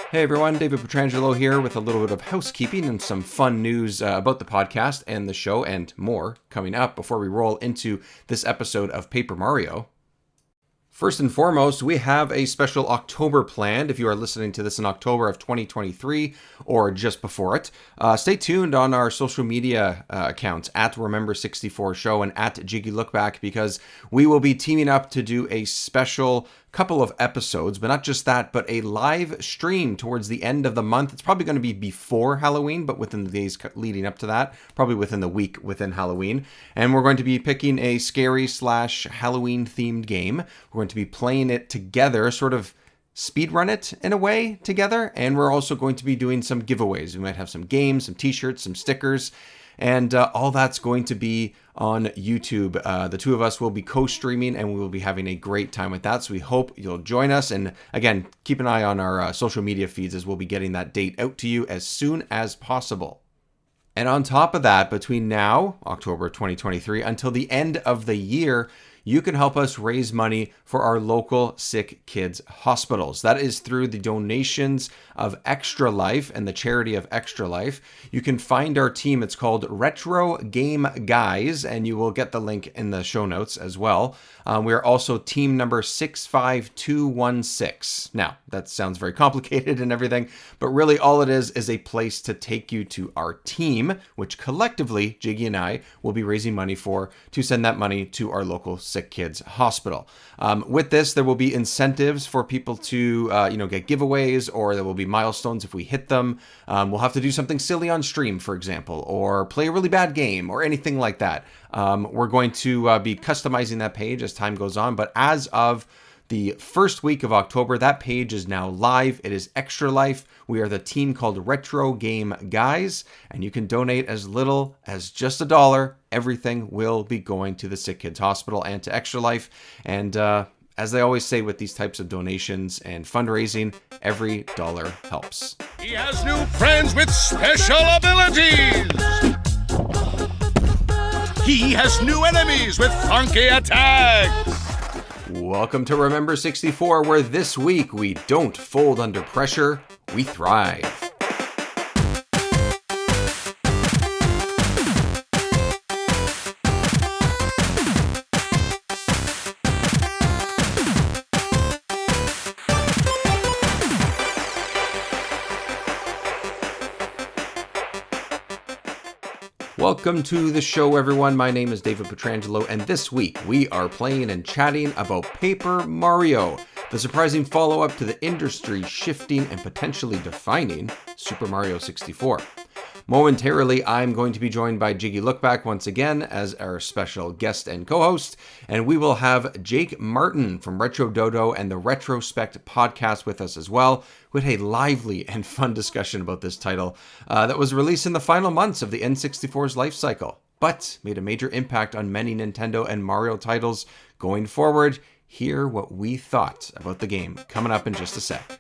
Hey everyone, David Petrangelo here with a little bit of housekeeping and some fun news about the podcast and the show and more coming up before we roll into this episode of Paper Mario. First and foremost, we have a special October planned. If you are listening to this in October of 2023 or just before it, stay tuned on our social media accounts at Remember64Show and at Jiggy Lookback, because we will be teaming up to do a special couple of episodes, but not just that, but a live stream towards the end of the month. It's probably going to be before Halloween, but within the days leading up to that, probably within the week within Halloween. And we're going to be picking a scary/Halloween themed game. We're going to be playing it together, sort of speedrun it in a way together. And we're also going to be doing some giveaways. We might have some games, some t-shirts, some stickers, and all that's going to be on YouTube. The two of us will be co-streaming and we will be having a great time with that. So we hope you'll join us. And again, keep an eye on our social media feeds, as we'll be getting that date out to you as soon as possible. And on top of that, between now, October 2023, until the end of the year, you can help us raise money for our local sick kids hospitals. That is through the donations of Extra Life and the charity of Extra Life. You can find our team. It's called Retro Game Guys, and you will get the link in the show notes as well. We are also team number 65216. Now, that sounds very complicated and everything, but really all it is a place to take you to our team, which collectively, Jiggy and I, will be raising money for, to send that money to our local sick kids hospital. With this, there will be incentives for people to get giveaways, or there will be milestones if we hit them. We'll have to do something silly on stream, for example, or play a really bad game or anything like that. We're going to be customizing that page as time goes on, but as of the first week of October, that page is now live. It is Extra Life. We are the team called Retro Game Guys, and you can donate as little as just $1. Everything will be going to the Sick Kids Hospital and to Extra Life. And as they always say with these types of donations and fundraising, every dollar helps. He has new friends with special abilities. He has new enemies with funky attacks. Welcome to Remember 64, where this week we don't fold under pressure, we thrive. Welcome to the show, everyone. My name is David Petrangelo, and this week we are playing and chatting about Paper Mario, the surprising follow-up to the industry-shifting and potentially defining Super Mario 64. Momentarily, I'm going to be joined by Jiggy Lookback once again as our special guest and co-host, and we will have Jake Martin from Retro Dodo and the Retrospect Podcast with us as well. We had a lively and fun discussion about this title that was released in the final months of the N64's life cycle, but made a major impact on many Nintendo and Mario titles going forward. Hear what we thought about the game coming up in just a sec.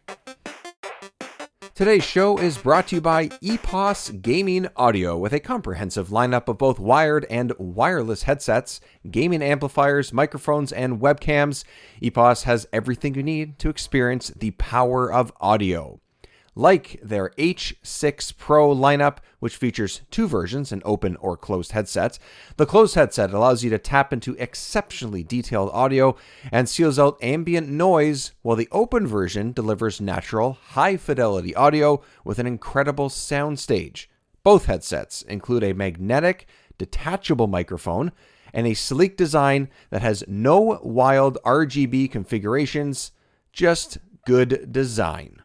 Today's show is brought to you by EPOS Gaming Audio, with a comprehensive lineup of both wired and wireless headsets, gaming amplifiers, microphones, and webcams. EPOS has everything you need to experience the power of audio. Like their H6 Pro lineup, which features two versions, an open or closed headset. The closed headset allows you to tap into exceptionally detailed audio and seals out ambient noise, while the open version delivers natural, high-fidelity audio with an incredible soundstage. Both headsets include a magnetic, detachable microphone and a sleek design that has no wild RGB configurations, just good design.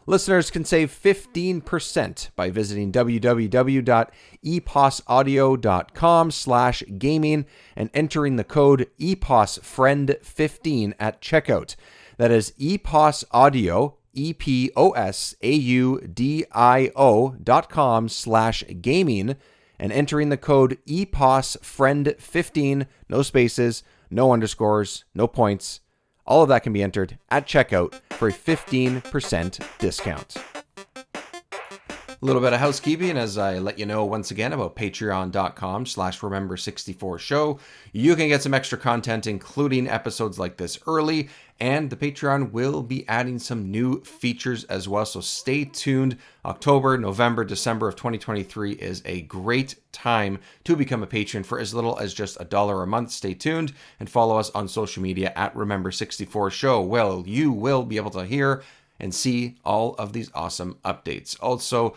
Listeners can save 15% by visiting www.eposaudio.com/gaming and entering the code EPOSFRIEND15 at checkout. That is EPOS Audio, EPOSAUDIO.com/gaming, and entering the code EPOSFRIEND15, no spaces, no underscores, no points. All of that can be entered at checkout for a 15% discount. A little bit of housekeeping as I let you know once again about patreon.com/remember64show. You can get some extra content, including episodes like this early, and the Patreon will be adding some new features as well. So stay tuned. October, November, December of 2023 is a great time to become a patron for as little as just $1 a month. Stay tuned and follow us on social media at Remember64Show. Well, you will be able to hear and see all of these awesome updates. Also,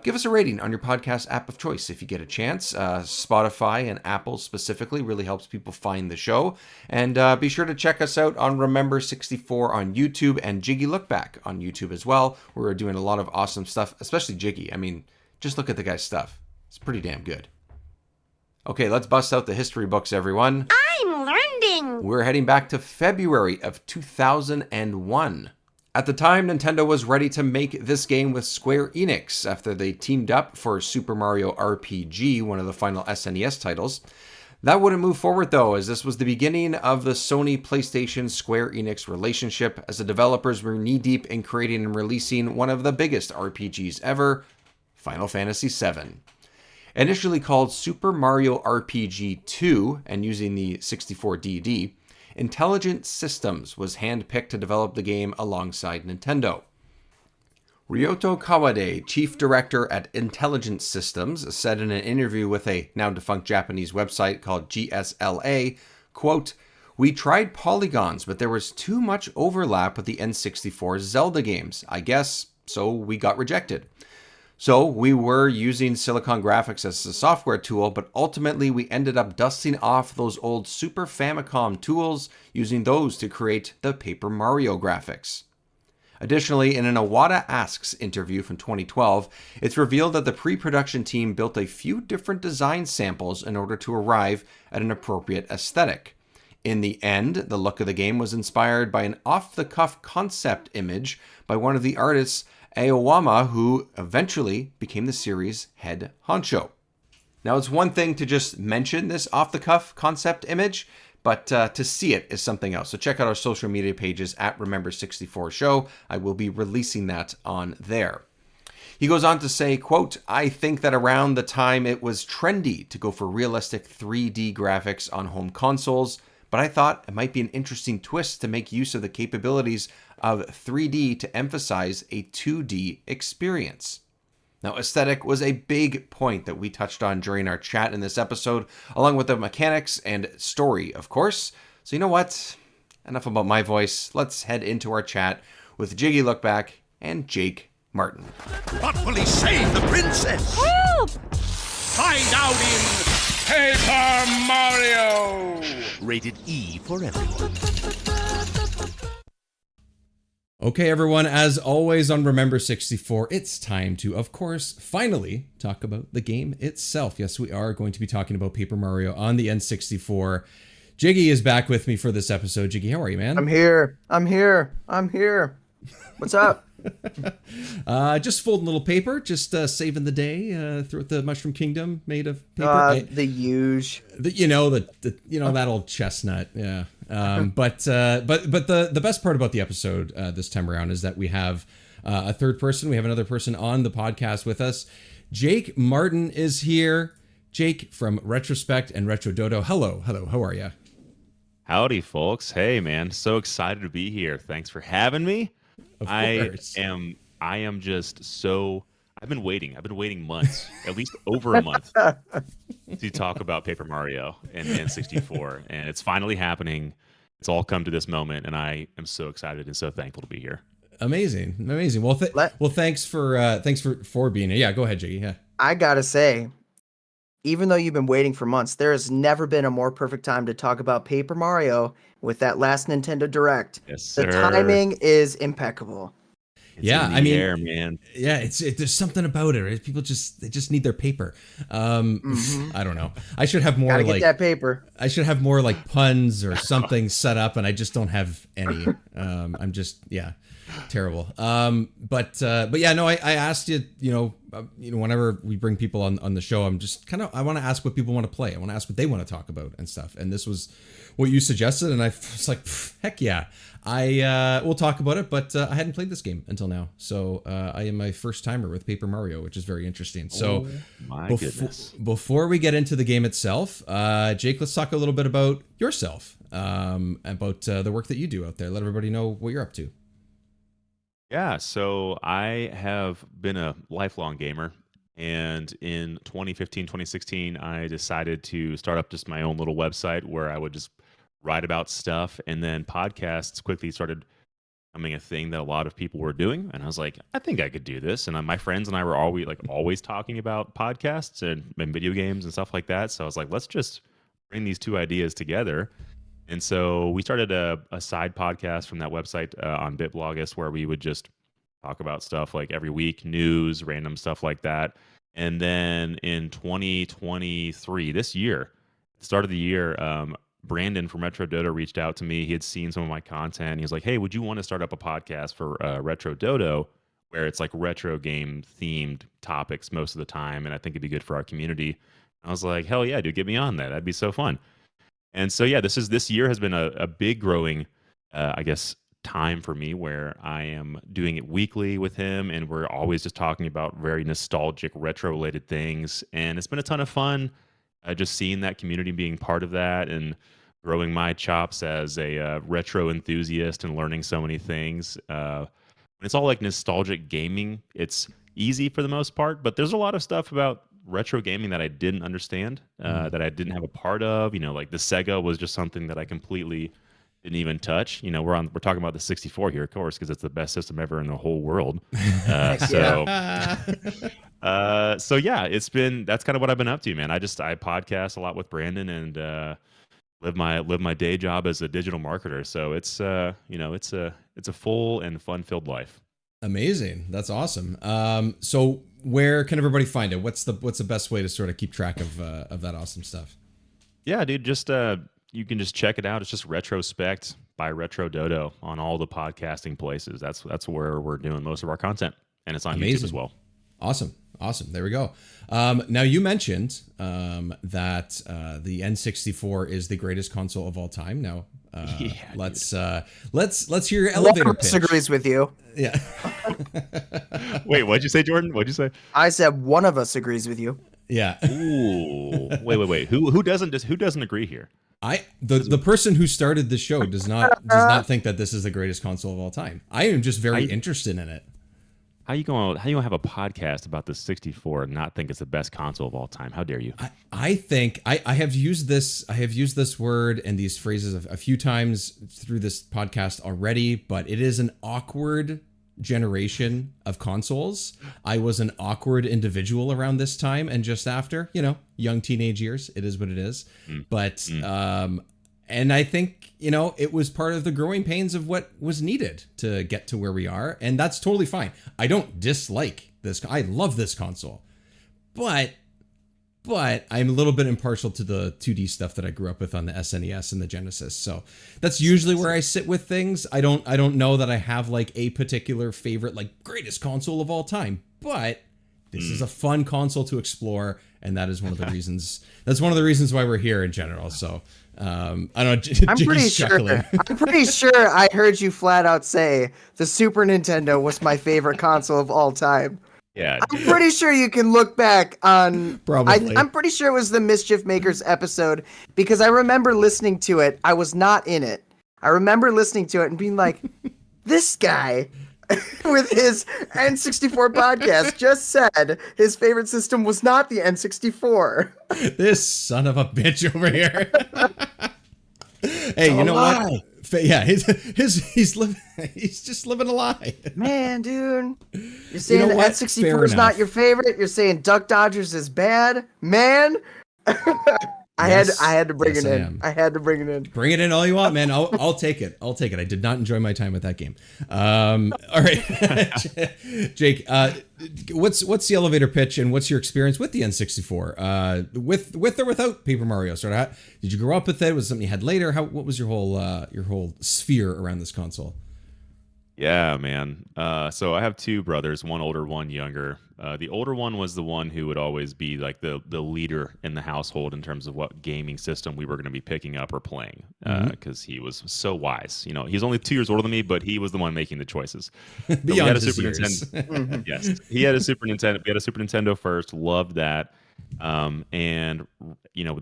give us a rating on your podcast app of choice if you get a chance. Spotify and Apple specifically really helps people find the show. And be sure to check us out on Remember64 on YouTube and Jiggy Look Back on YouTube as well. We're doing a lot of awesome stuff, especially Jiggy. I mean, just look at the guy's stuff. It's pretty damn good. Okay, let's bust out the history books, everyone. I'm learning. We're heading back to February of 2001. At the time, Nintendo was ready to make this game with Square Enix after they teamed up for Super Mario RPG, one of the final SNES titles. That wouldn't move forward though, as this was the beginning of the Sony PlayStation Square Enix relationship, as the developers were knee-deep in creating and releasing one of the biggest RPGs ever, Final Fantasy VII. Initially called Super Mario RPG 2 and using the 64DD, Intelligent Systems was handpicked to develop the game alongside Nintendo. Ryoto Kawade, chief director at Intelligent Systems, said in an interview with a now-defunct Japanese website called GSLA, quote, "We tried polygons, but there was too much overlap with the N64 Zelda games, I guess, so we got rejected. So we were using Silicon Graphics as a software tool, but ultimately we ended up dusting off those old Super Famicom tools, using those to create the Paper Mario graphics." Additionally, in an Iwata Asks interview from 2012, it's revealed that the pre-production team built a few different design samples in order to arrive at an appropriate aesthetic. In the end, the look of the game was inspired by an off-the-cuff concept image by one of the artists, Aoyama, who eventually became the series' head honcho. Now, it's one thing to just mention this off-the-cuff concept image, but to see it is something else. So check out our social media pages at Remember64Show. I will be releasing that on there. He goes on to say, quote, "I think that around the time it was trendy to go for realistic 3D graphics on home consoles, but I thought it might be an interesting twist to make use of the capabilities of 3D to emphasize a 2D experience." Now, aesthetic was a big point that we touched on during our chat in this episode, along with the mechanics and story, of course. So you know what? Enough about my voice. Let's head into our chat with Jiggy Lookback and Jake Martin. What will he save the princess? Help! Find out in Paper Mario! Rated E for everyone. Okay, everyone, as always on Remember 64, it's time to, of course, finally talk about the game itself. Yes, we are going to be talking about Paper Mario on the N64. Jiggy is back with me for this episode. Jiggy, how are you, man? I'm here. What's up? Just folding a little paper, just saving the day throughout the Mushroom Kingdom made of paper. The huge. That old chestnut, yeah. But the best part about the episode this time around is that we have a third person. We have another person on the podcast with us. Jake Martin is here. Jake from Retrospect and Retro Dodo. Hello. How are you? Howdy, folks. Hey, man. So excited to be here. Thanks for having me. Of course. I am just so... I've been waiting months, at least over a month, to talk about Paper Mario and N64, and it's finally happening. It's all come to this moment, and I am so excited and so thankful to be here. Amazing. Well, thanks for being here. Yeah, go ahead, Jiggy. Yeah. I gotta say, even though you've been waiting for months, there has never been a more perfect time to talk about Paper Mario with that last Nintendo Direct. Yes, sir. The timing is impeccable. It's in the air, man. Yeah, there's something about it. People just need their paper. I don't know. I should have more Gotta get that paper. I should have more like puns or something set up, and I just don't have any. I'm just terrible. But yeah, no. I asked you, whenever we bring people on the show, I'm just I want to ask what people want to play. I want to ask what they want to talk about and stuff. And this was what you suggested, and I was like, heck yeah. We'll talk about it, but I hadn't played this game until now, so I am my first timer with Paper Mario, which is very interesting. So, Goodness. Before we get into the game itself, Jake, let's talk a little bit about yourself, about the work that you do out there. Let everybody know what you're up to. Yeah, so I have been a lifelong gamer, and in 2015, 2016, I decided to start up just my own little website where I would just write about stuff, and then podcasts quickly started becoming a thing that a lot of people were doing, and I was like, I think I could do this. And my friends and I were always talking about podcasts and video games and stuff like that. So I was like, let's just bring these two ideas together. And so we started a side podcast from that website on BitBlogus, where we would just talk about stuff like every week, news, random stuff like that. And then in 2023, this year, start of the year, Brandon from Retro Dodo reached out to me. He had seen some of my content. He was like, hey, would you want to start up a podcast for Retro Dodo, where it's like retro game themed topics most of the time, and I think it'd be good for our community. I was like, hell yeah, dude, get me on that. That'd be so fun. And so yeah, this year has been a big growing, I guess, time for me, where I am doing it weekly with him, and we're always just talking about very nostalgic retro related things, and it's been a ton of fun. Just seeing that community, being part of that, and growing my chops as a retro enthusiast and learning so many things. When it's all like nostalgic gaming, it's easy for the most part, but there's a lot of stuff about retro gaming that I didn't understand, that I didn't have a part of. Like the Sega was just something that I completely didn't even touch. We're talking about the 64 here, of course, because it's the best system ever in the whole world. So yeah, that's kind of what I've been up to, man. I podcast a lot with Brandon, and live my day job as a digital marketer. So it's it's a full and fun-filled life. Amazing. That's awesome. So where can everybody find it? What's the best way to sort of keep track of that awesome stuff? Yeah, dude, just you can just check it out. It's just Retrospect by Retro Dodo on all the podcasting places. That's where we're doing most of our content, and it's on YouTube as well. Awesome. There we go. Now you mentioned that the N64 is the greatest console of all time. Now let's hear your elevator pitch. Disagrees with you. Yeah. Wait, what'd you say, Jordan? What'd you say? I said one of us agrees with you. Yeah. Ooh. Wait. Who doesn't agree here? The person who started the show does not think that this is the greatest console of all time. I am just very interested in it. How you gonna have a podcast about the 64 and not think it's the best console of all time? How dare you? I think I have used this word and these phrases a few times through this podcast already, but it is an awkward generation of consoles. I was an awkward individual around this time and just after, young teenage years. It is what it is. But and I think, it was part of the growing pains of what was needed to get to where we are. And that's totally fine. I don't dislike this. I love this console. But I'm a little bit impartial to the 2D stuff that I grew up with on the SNES and the Genesis. So that's usually where I sit with things. I don't know that I have like a particular favorite, like greatest console of all time. But this is a fun console to explore. And that is one of the reasons. That's one of the reasons why we're here in general. So I don't know. I'm pretty sure I heard you flat out say the Super Nintendo was my favorite console of all time. Yeah, I'm pretty sure you can look back on. Probably. I'm pretty sure it was the Mischief Makers episode because I remember listening to it. I was not in it. I remember listening to it and being like, "This guy." With his N64 podcast just said his favorite system was not the N64. This son of a bitch over here. Hey, you know what? Yeah, he's just living a lie. Man, dude. You're saying the N64 is not your favorite? You're saying Duck Dodgers is bad? Man. I had to bring it in. I had to bring it in. Bring it in all you want, man. I'll take it. I did not enjoy my time with that game. All right, Jake. What's the elevator pitch, and what's your experience with the N64? With or without Paper Mario? Sort of. Did you grow up with it? Was it something you had later? What was your whole sphere around this console? Yeah, man. So I have two brothers, one older, one younger. The older one was the one who would always be like the leader in the household in terms of what gaming system we were going to be picking up or playing, because he was so wise. You know, he's only 2 years older than me, but he was the one making the choices. So we had Beyond a his Super years. Nintendo. Yes, he had a Super Nintendo. We had a Super Nintendo first. Loved that, and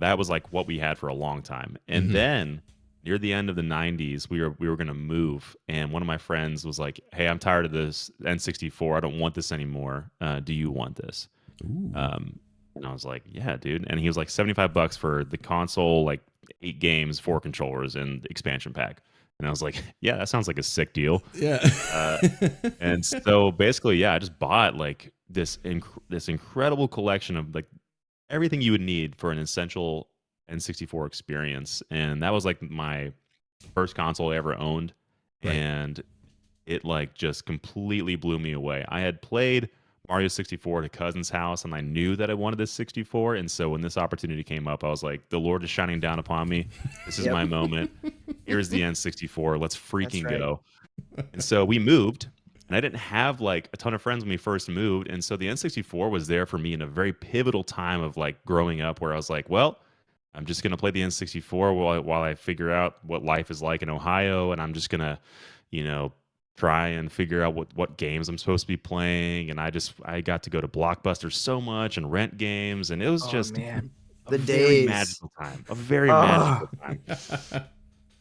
that was like what we had for a long time. And then near the end of the 90s, we were going to move, and one of my friends was like, "Hey, I'm tired of this N64. I don't want this anymore. Do you want this?" And I was like, "Yeah, dude." And he was like, $75 for the console, like 8 games, 4 controllers, and the expansion pack. And I was like, "Yeah, that sounds like a sick deal." Yeah. And so basically, yeah, I just bought like this incredible collection of like everything you would need for an essential N64 experience, and that was like my first console I ever owned, Right. and it like just completely blew me away. I had played Mario 64 at a cousin's house, and I knew that I wanted this 64, and so when this opportunity came up, I was like, the Lord is shining down upon me. This is my moment. Here's the N64. Let's freaking right. go. And so we moved, and I didn't have like a ton of friends when we first moved, and so the N64 was there for me in a very pivotal time of like growing up, where I was like, well, I'm just gonna play the N64 while I figure out what life is like in Ohio, and I'm just gonna, try and figure out what games I'm supposed to be playing. And I got to go to Blockbuster so much and rent games, and it was just man. a The very days. magical time, a very magical time.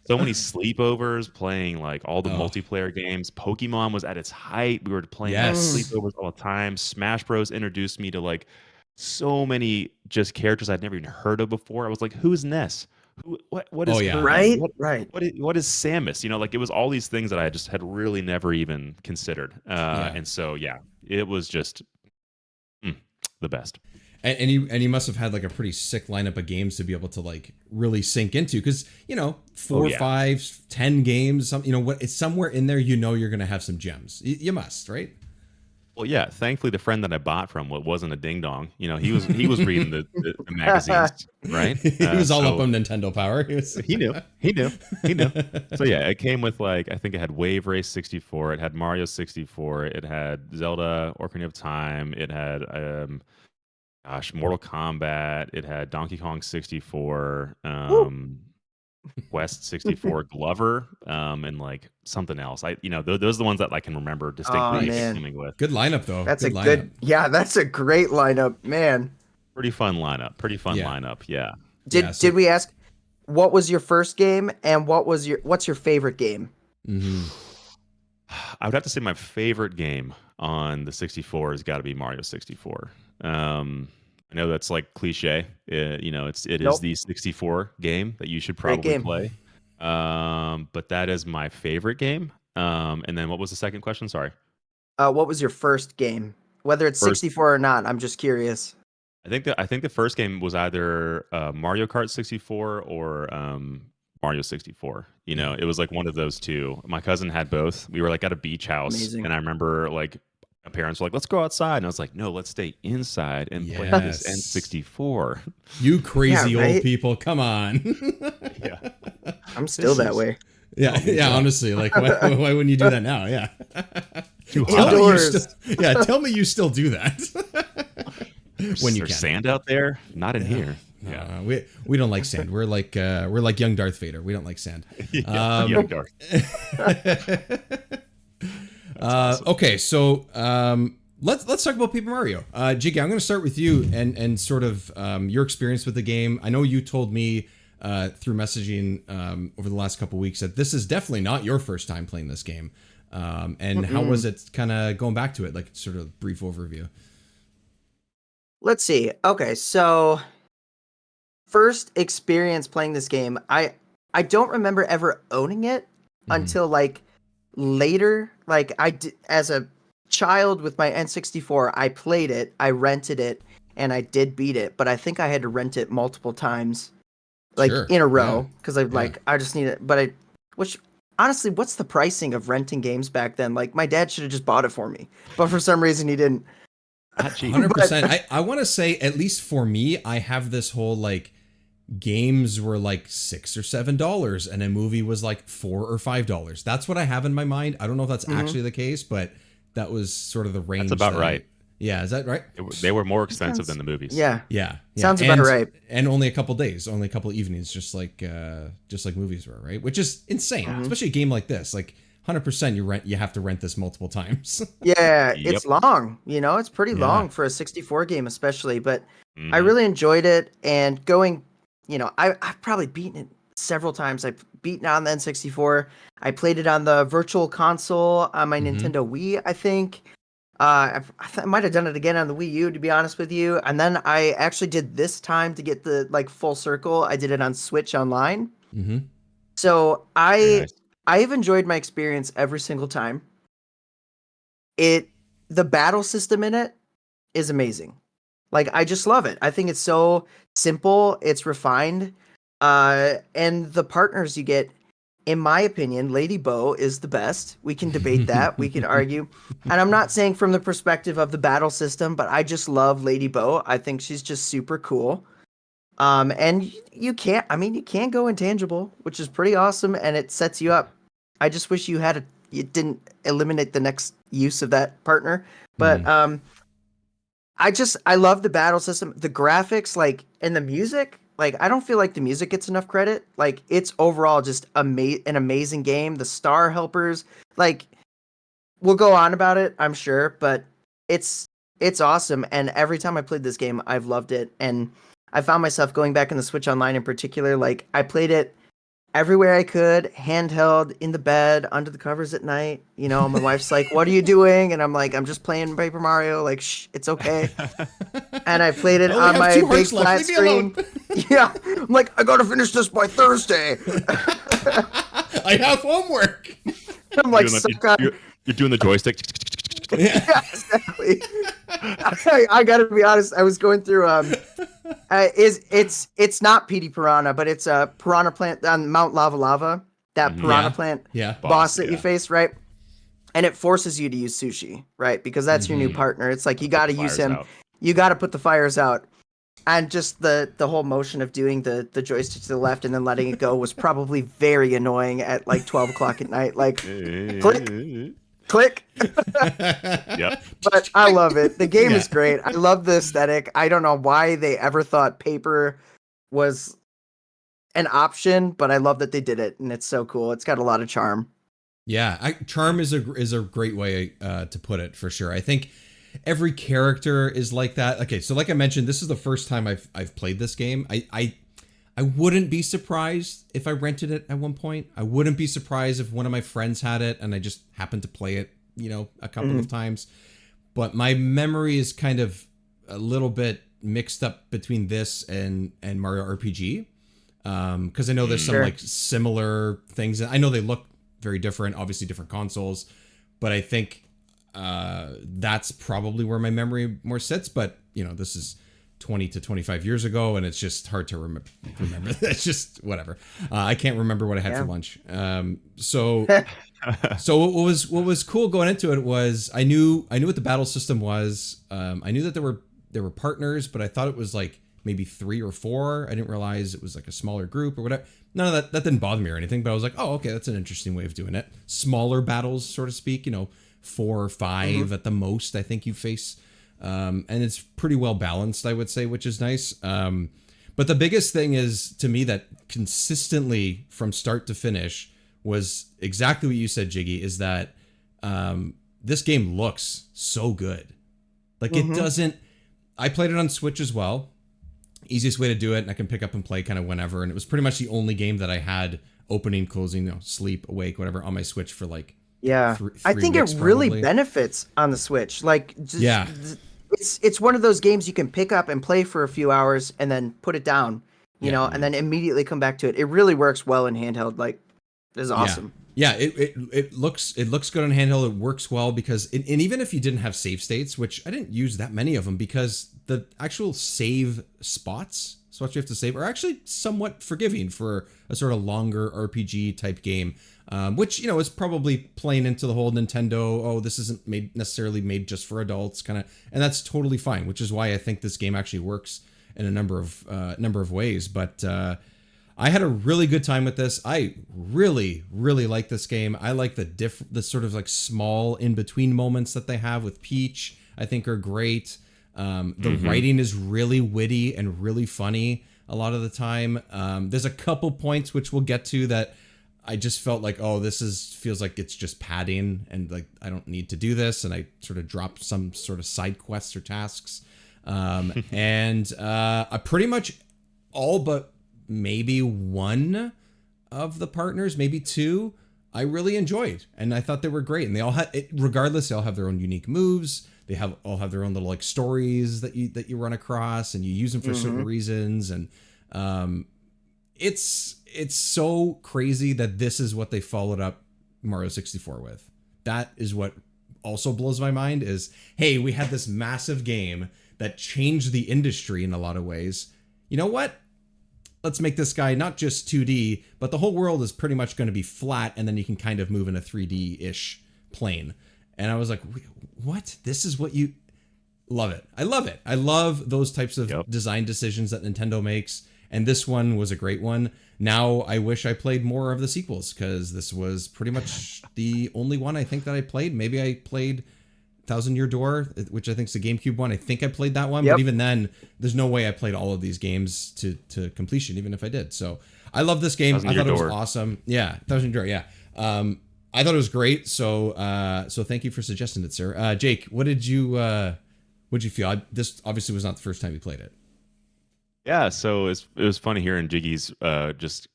So many sleepovers playing like all the multiplayer games. Pokemon was at its height. We were playing sleepovers all the time. Smash Bros introduced me to like so many just characters I'd never even heard of before. I was like, who's Ness? What is Kirby? Right? What is Samus? Like it was all these things that I just had really never even considered. And so yeah, it was just the best. And you must have had like a pretty sick lineup of games to be able to like really sink into, because 4, 5, 10 games, it's somewhere in there. You're gonna have some gems. You must, right? Well, yeah. Thankfully, the friend that I bought from wasn't a ding dong. He was reading the magazines, right? He was all up on Nintendo Power. He knew. So yeah, it came with like, I think it had Wave Race 64, it had Mario 64, it had Zelda Ocarina of Time, it had Mortal Kombat, it had Donkey Kong 64, Quest 64, Glover, and like something else. Those are the ones that I can remember distinctly coming with. Good lineup though. That's good a lineup. good. Yeah, that's a great lineup, man. Pretty fun lineup. Yeah. Did we ask what was your first game and what's your favorite game? I would have to say my favorite game on the 64 has got to be Mario 64. I know that's like cliche. It is the 64 game that you should probably play. But that is my favorite game. And then what was the second question? Sorry. What was your first game? Whether it's 64 or not, I'm just curious. I think the first game was either Mario Kart 64 or Mario 64. It was like one of those two. My cousin had both. We were like at a beach house. Amazing. And I remember like my parents were like, let's go outside. And I was like, no, let's stay inside and play this N64. You crazy old people. Come on. Yeah. I'm still that way. Yeah, honestly. Like, why wouldn't you do that now? Yeah. Indoors. Tell me you still do that. When you There's can. Sand out there? Not in here. Yeah. We don't like sand. We're like young Darth Vader. We don't like sand. Young Darth. Awesome. Okay, so let's talk about Paper Mario. Jiggy, I'm going to start with you and sort of your experience with the game. I know you told me through messaging over the last couple of weeks that this is definitely not your first time playing this game. And how was it kind of going back to it, like sort of brief overview? Let's see. Okay, so first experience playing this game, I don't remember ever owning it until like later. Like as a child with my N64, I played it, I rented it, and I did beat it, but I think I had to rent it multiple times, like in a row, because I just need it. Which honestly, what's the pricing of renting games back then? Like my dad should have just bought it for me, but for some reason he didn't. 100%. I want to say, at least for me, I have this whole like games were like $6 or $7 and a movie was like $4 or $5. That's what I have in my mind. I don't know if that's actually the case, but that was sort of the range. That's about right. Yeah, is that right? They were more expensive than the movies. Yeah. Yeah. Sounds about right. And only a couple days, only a couple evenings, just like movies were, right? Which is insane, especially a game like this. Like 100% you have to rent this multiple times. Yeah, Yep. it's long. It's pretty long for a 64 game, especially. But I really enjoyed it. And going, I've probably beaten it several times. I've beaten it on the N64. I played it on the Virtual Console on my Nintendo Wii, I think. I might have done it again on the Wii U, to be honest with you. And then I actually did this time to get the full circle. I did it on Switch Online. Mm-hmm. So Very nice. I've enjoyed my experience every single time. The battle system in it is amazing. Like, I just love it. I think it's so simple, it's refined, and the partners you get, in my opinion, Lady Bo is the best. We can debate that. We can argue. And I'm not saying from the perspective of the battle system, but I just love Lady Bo. I think she's just super cool. And you can go intangible, which is pretty awesome, and it sets you up. I just wish you didn't eliminate the next use of that partner. But I love the battle system, the graphics, and the music. I don't feel like the music gets enough credit. It's overall just an amazing game. The Star Helpers, we'll go on about it, I'm sure, but it's awesome. And every time I played this game, I've loved it. And I found myself going back in the Switch Online in particular. I played it everywhere I could, handheld, in the bed, under the covers at night. My wife's like, "What are you doing?" And I'm like, "I'm just playing Paper Mario. Shh, it's okay." And I played it on my big flat screen. Yeah, I'm like, "I gotta finish this by Thursday." I have homework. I'm like, you're doing the joystick. Yeah, exactly. I gotta be honest. I was going through it's not PD Piranha, but it's a piranha plant on Mount Lava Lava. That piranha plant boss that you face, right? And it forces you to use Sushi, right? Because that's your new partner. It's like you got to use him. You got to put the fires out. And just the whole motion of doing the joystick to the left and then letting it go was probably very annoying at 12 o'clock at night. Click. Yep. But I love it. The game is great. I love the aesthetic. I don't know why they ever thought paper was an option, but I love that they did it, and it's so cool. It's got a lot of charm. Yeah, charm is a great way to put it, for sure. I think every character is like that. Okay, so like I mentioned, this is the first time I've played this game. I wouldn't be surprised if I rented it at one point. I wouldn't be surprised if one of my friends had it and I just happened to play it, a couple of times. But my memory is kind of a little bit mixed up between this and Mario RPG. Because I know there's some similar things. I know they look very different, obviously different consoles, but I think that's probably where my memory more sits. But, this is 20 to 25 years ago, and it's just hard to remember. It's just whatever. I can't remember what I had for lunch. So what was cool going into it was I knew what the battle system was. I knew that there were partners, but I thought it was maybe 3 or 4. I didn't realize it was a smaller group or whatever. None of that didn't bother me or anything, but I was like, oh, okay, that's an interesting way of doing it. Smaller battles, so to speak, 4 or 5 at the most, I think you face. And it's pretty well balanced, I would say, which is nice. But the biggest thing is, to me, that consistently from start to finish was exactly what you said, Jiggy, is that this game looks so good. It doesn't... I played it on Switch as well. Easiest way to do it, and I can pick up and play kind of whenever. And it was pretty much the only game that I had opening, closing, sleep, awake, whatever, on my Switch for Yeah, I think it really benefits on the Switch. It's one of those games you can pick up and play for a few hours and then put it down, and then immediately come back to it. It really works well in handheld. This is awesome. Yeah, it looks good on handheld. It works well because, and even if you didn't have save states, which I didn't use that many of them, because the actual save spots you have to save are actually somewhat forgiving for a sort of longer RPG type game, which is probably playing into the whole Nintendo, oh, this isn't necessarily made just for adults kind of, and that's totally fine, which is why I think this game actually works in a number of ways. But I had a really good time with this. I really, really like this game. I like the sort of like small in between moments that they have with Peach. I think are great. The writing is really witty and really funny a lot of the time. There's a couple points which we'll get to that I just felt like, oh, feels like it's just padding and like I don't need to do this, and I sort of dropped some sort of side quests or tasks. And I pretty much all but maybe one of the partners, maybe two, I really enjoyed, and I thought they were great. And they all regardless, they all have their own unique moves. They all have their own little like stories that you run across, and you use them for certain reasons. And it's so crazy that this is what they followed up Mario 64 with. That is what also blows my mind is, hey, we had this massive game that changed the industry in a lot of ways. You know what? Let's make this guy not just 2D, but the whole world is pretty much going to be flat, and then you can kind of move in a 3D-ish plane. And I was like, what? This is what you... Love it. I love it. I love those types of design decisions that Nintendo makes. And this one was a great one. Now I wish I played more of the sequels, because this was pretty much the only one I think that I played. Maybe I played Thousand Year Door, which I think is the GameCube one. I think I played that one, but even then, there's no way I played all of these games to completion, even if I did. So I love this game. I thought it was awesome. Yeah, Thousand Year Door. Yeah, I thought it was great. So thank you for suggesting it, sir. Jake, what did you feel? This obviously was not the first time you played it. Yeah, so it was funny hearing Jiggy's just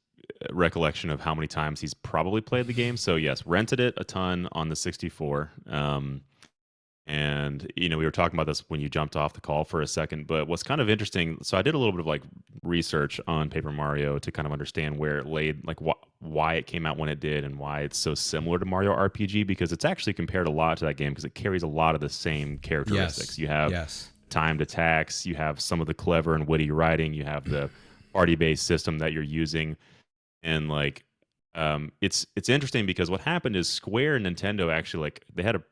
recollection of how many times he's probably played the game. So yes, rented it a ton on the 64. And we were talking about this when you jumped off the call for a second, but what's kind of interesting, so I did a little bit of like research on Paper Mario to kind of understand where it laid, like why it came out when it did and why it's so similar to Mario RPG, because it's actually compared a lot to that game because it carries a lot of the same characteristics. You have timed attacks, you have some of the clever and witty writing, you have the party-based system that you're using, and like it's interesting because what happened is Square and Nintendo actually, like, they had a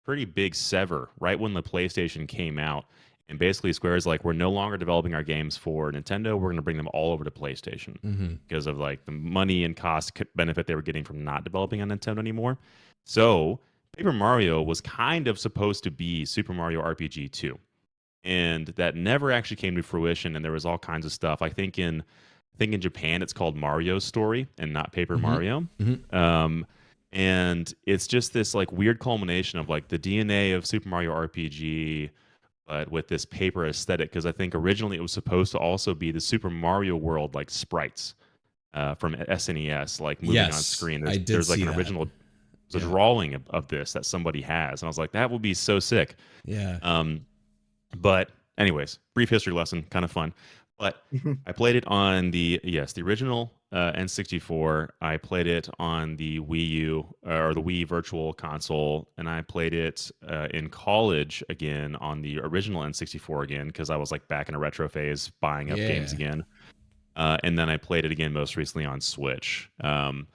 pretty big sever right when the PlayStation came out, and basically Square is like, we're no longer developing our games for Nintendo, we're going to bring them all over to PlayStation because of like the money and cost benefit they were getting from not developing on Nintendo anymore. So Paper Mario was kind of supposed to be Super Mario RPG 2, and that never actually came to fruition, and there was all kinds of stuff. I think in Japan it's called Mario's Story and not Paper Mario. And it's just this like weird culmination of like the DNA of Super Mario RPG, but with this paper aesthetic. Because I think originally it was supposed to also be the Super Mario World like sprites from SNES, like moving on screen. There's like an original drawing of this that somebody has, and I was like, that would be so sick. Yeah. But anyways, brief history lesson, kind of fun. But I played it on the original N64. I played it on the Wii U or the Wii Virtual Console, and I played it in college again on the original N64 again because I was like back in a retro phase, buying up games again. And then I played it again most recently on Switch. And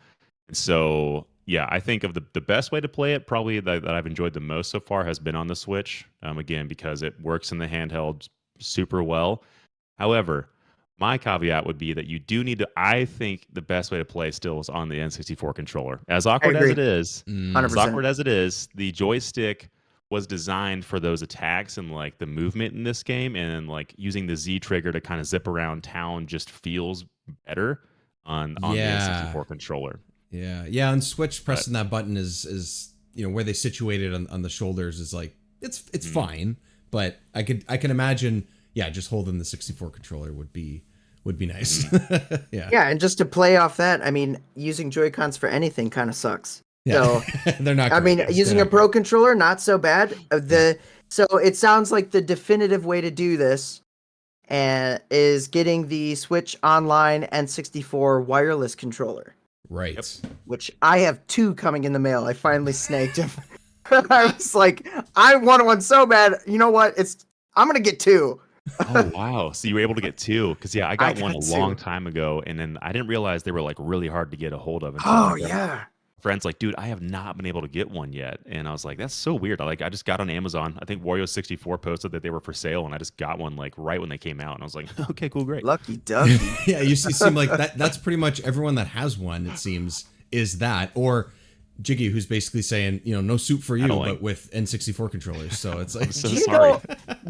so yeah, I think of the best way to play it, probably that I've enjoyed the most so far, has been on the Switch. Again, because it works in the handheld super well. However, my caveat would be that you do need to, I think the best way to play still is on the N64 controller. As awkward as it is, 100%. The joystick was designed for those attacks and like the movement in this game, and like using the Z trigger to kind of zip around town just feels better on the N64 controller. Yeah. On Switch, pressing that button is where they situate it on the shoulders is like it's fine, but I can imagine. Yeah, just holding the 64 controller would be nice. Yeah, and just to play off that, I mean, using Joy-Cons for anything kind of sucks. Yeah. So they're not. I mean, using a Pro controller, not so bad. So it sounds like the definitive way to do this, is getting the Switch Online N64 wireless controller. Right. Which I have 2 coming in the mail. I finally snagged them. I was like, I want one so bad. You know what? I'm gonna get 2. Oh wow! So you were able to get 2? Because I got one a long time ago, and then I didn't realize they were like really hard to get a hold of. Oh yeah. friend's like, dude, I have not been able to get one yet. And I was like, that's so weird. I just got on Amazon. I think Wario64 posted that they were for sale, and I just got one like right when they came out. And I was like, okay, cool, great. Lucky ducky. Yeah, you seem like that's pretty much everyone that has one, it seems, is that. Or Jiggy, who's basically saying, no soup for you, but with N64 controllers. So it's like, I'm so sorry.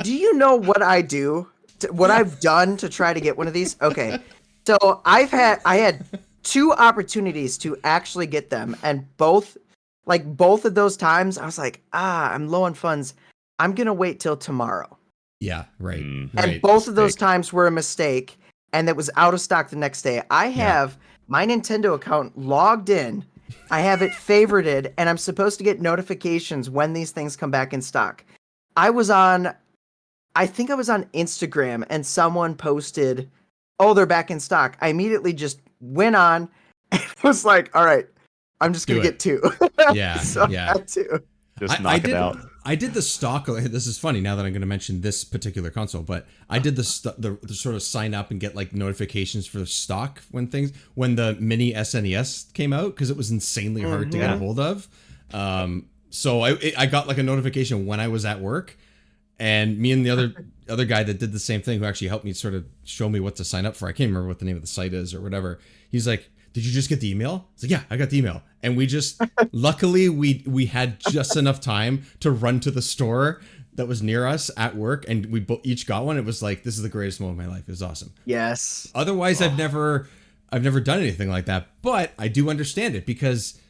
Do you know what I do? What I've done to try to get one of these? Okay. So I had 2 opportunities to actually get them, and both of those times I was like, I'm low on funds. I'm going to wait till tomorrow. yeah, right. And both of those times were a mistake, and it was out of stock the next day. I have my Nintendo account logged in. I have it favorited, and I'm supposed to get notifications when these things come back in stock. I think I was on Instagram, and someone posted, "Oh, they're back in stock." I immediately just went on and was like, all right, I'm just going to get 2. Yeah, so yeah. I had to. Just knock it out. I did the stock. This is funny now that I'm going to mention this particular console, but I did the sort of sign up and get like notifications for the stock when the mini SNES came out, because it was insanely hard to get a hold of. So I got like a notification when I was at work, and me and the other guy that did the same thing, who actually helped me sort of show me what to sign up for. I can't remember what the name of the site is or whatever. He's like, "Did you just get the email?" It's like, "Yeah, I got the email." And we just, luckily we had just enough time to run to the store that was near us at work, and we each got one. It was like, this is the greatest moment of my life. It was awesome. Yes. Otherwise, I've never done anything like that, but I do understand it, because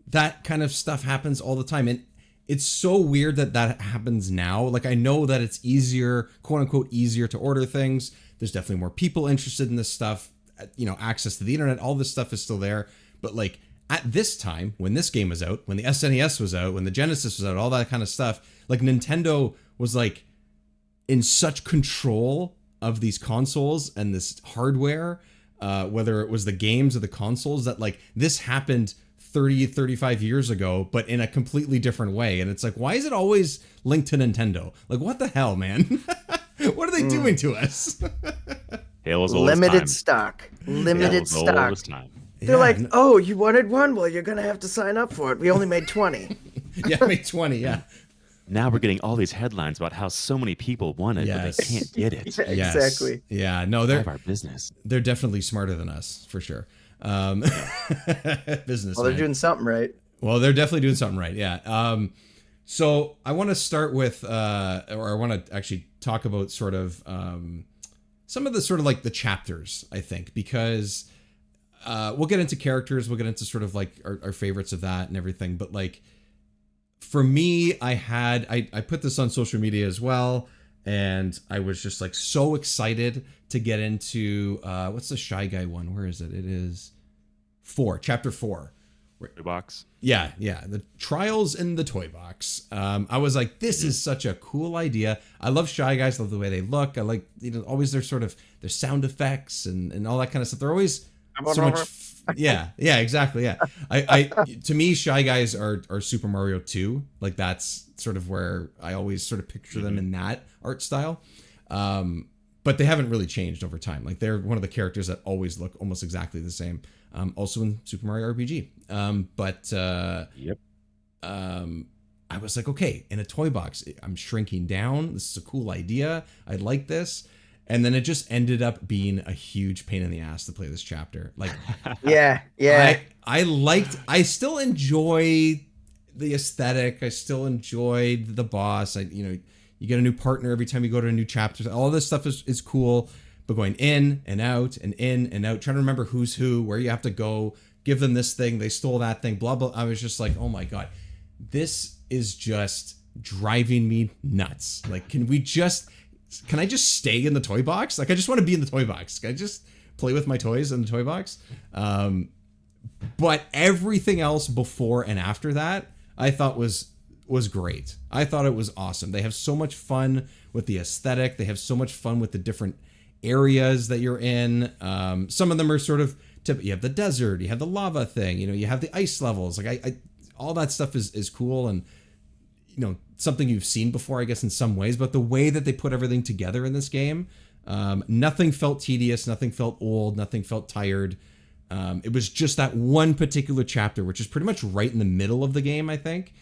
that kind of stuff happens all the time. And it's so weird that happens now. Like, I know that it's easier, quote unquote, easier to order things. There's definitely more people interested in this stuff. Access to the internet, all this stuff is still there. But like at this time, when this game was out, when the SNES was out, when the Genesis was out, all that kind of stuff, like Nintendo was like in such control of these consoles and this hardware, whether it was the games or the consoles, that like this happened 35 years ago, but in a completely different way. And it's like, why is it always linked to Nintendo? Like, what the hell, man? What are they doing to us? Halo's limited stock. Limited stock. They're like, "Oh, you wanted one? Well, you're gonna have to sign up for it. We only made 20." Yeah, I made 20. Yeah. Now we're getting all these headlines about how so many people want it, but they can't get it. Yeah, Yes. exactly. Yeah. No, they're Our business. They're definitely smarter than us, for sure. Business. Well, they're doing something right. Well, they're definitely doing something right. Yeah. So I want to start with, or I want to actually talk about sort of some of the sort of like the chapters, I think, because we'll get into characters, we'll get into sort of like our favorites of that and everything. But like, for me, I put this on social media as well, and I was just like so excited to get into what's the Shy Guy one? Where is it? It is chapter 4. Toy box. Yeah. The Trials in the Toy Box. I was like, this is such a cool idea. I love Shy Guys. Love the way they look. I like, always their sort of their sound effects and all that kind of stuff. They're always so much. Yeah, exactly. Yeah. I to me, Shy Guys are Super Mario 2. Like, that's sort of where I always sort of picture them in that art style. But they haven't really changed over time. Like, they're one of the characters that always look almost exactly the same. Also in Super Mario RPG. I was like, okay, in a toy box, I'm shrinking down. This is a cool idea. I like this. And then it just ended up being a huge pain in the ass to play this chapter. Like, yeah. I still enjoy the aesthetic. I still enjoyed the boss. You get a new partner every time you go to a new chapter. All this stuff is cool. But going in and out and in and out, trying to remember who's who, where you have to go, give them this thing, they stole that thing, blah, blah. I was just like, oh my God, this is just driving me nuts. Like, can I just stay in the toy box? Like, I just want to be in the toy box. Can I just play with my toys in the toy box? But everything else before and after that, I thought was great. I thought it was awesome. They have so much fun with the aesthetic. They have so much fun with the different areas that you're in. Some of them are sort of you have the desert, you have the lava thing, you have the ice levels. Like, I all that stuff is cool, and something you've seen before, I guess, in some ways. But the way that they put everything together in this game, nothing felt tedious, nothing felt old, nothing felt tired. It was just that one particular chapter, which is pretty much right in the middle of the game, I think.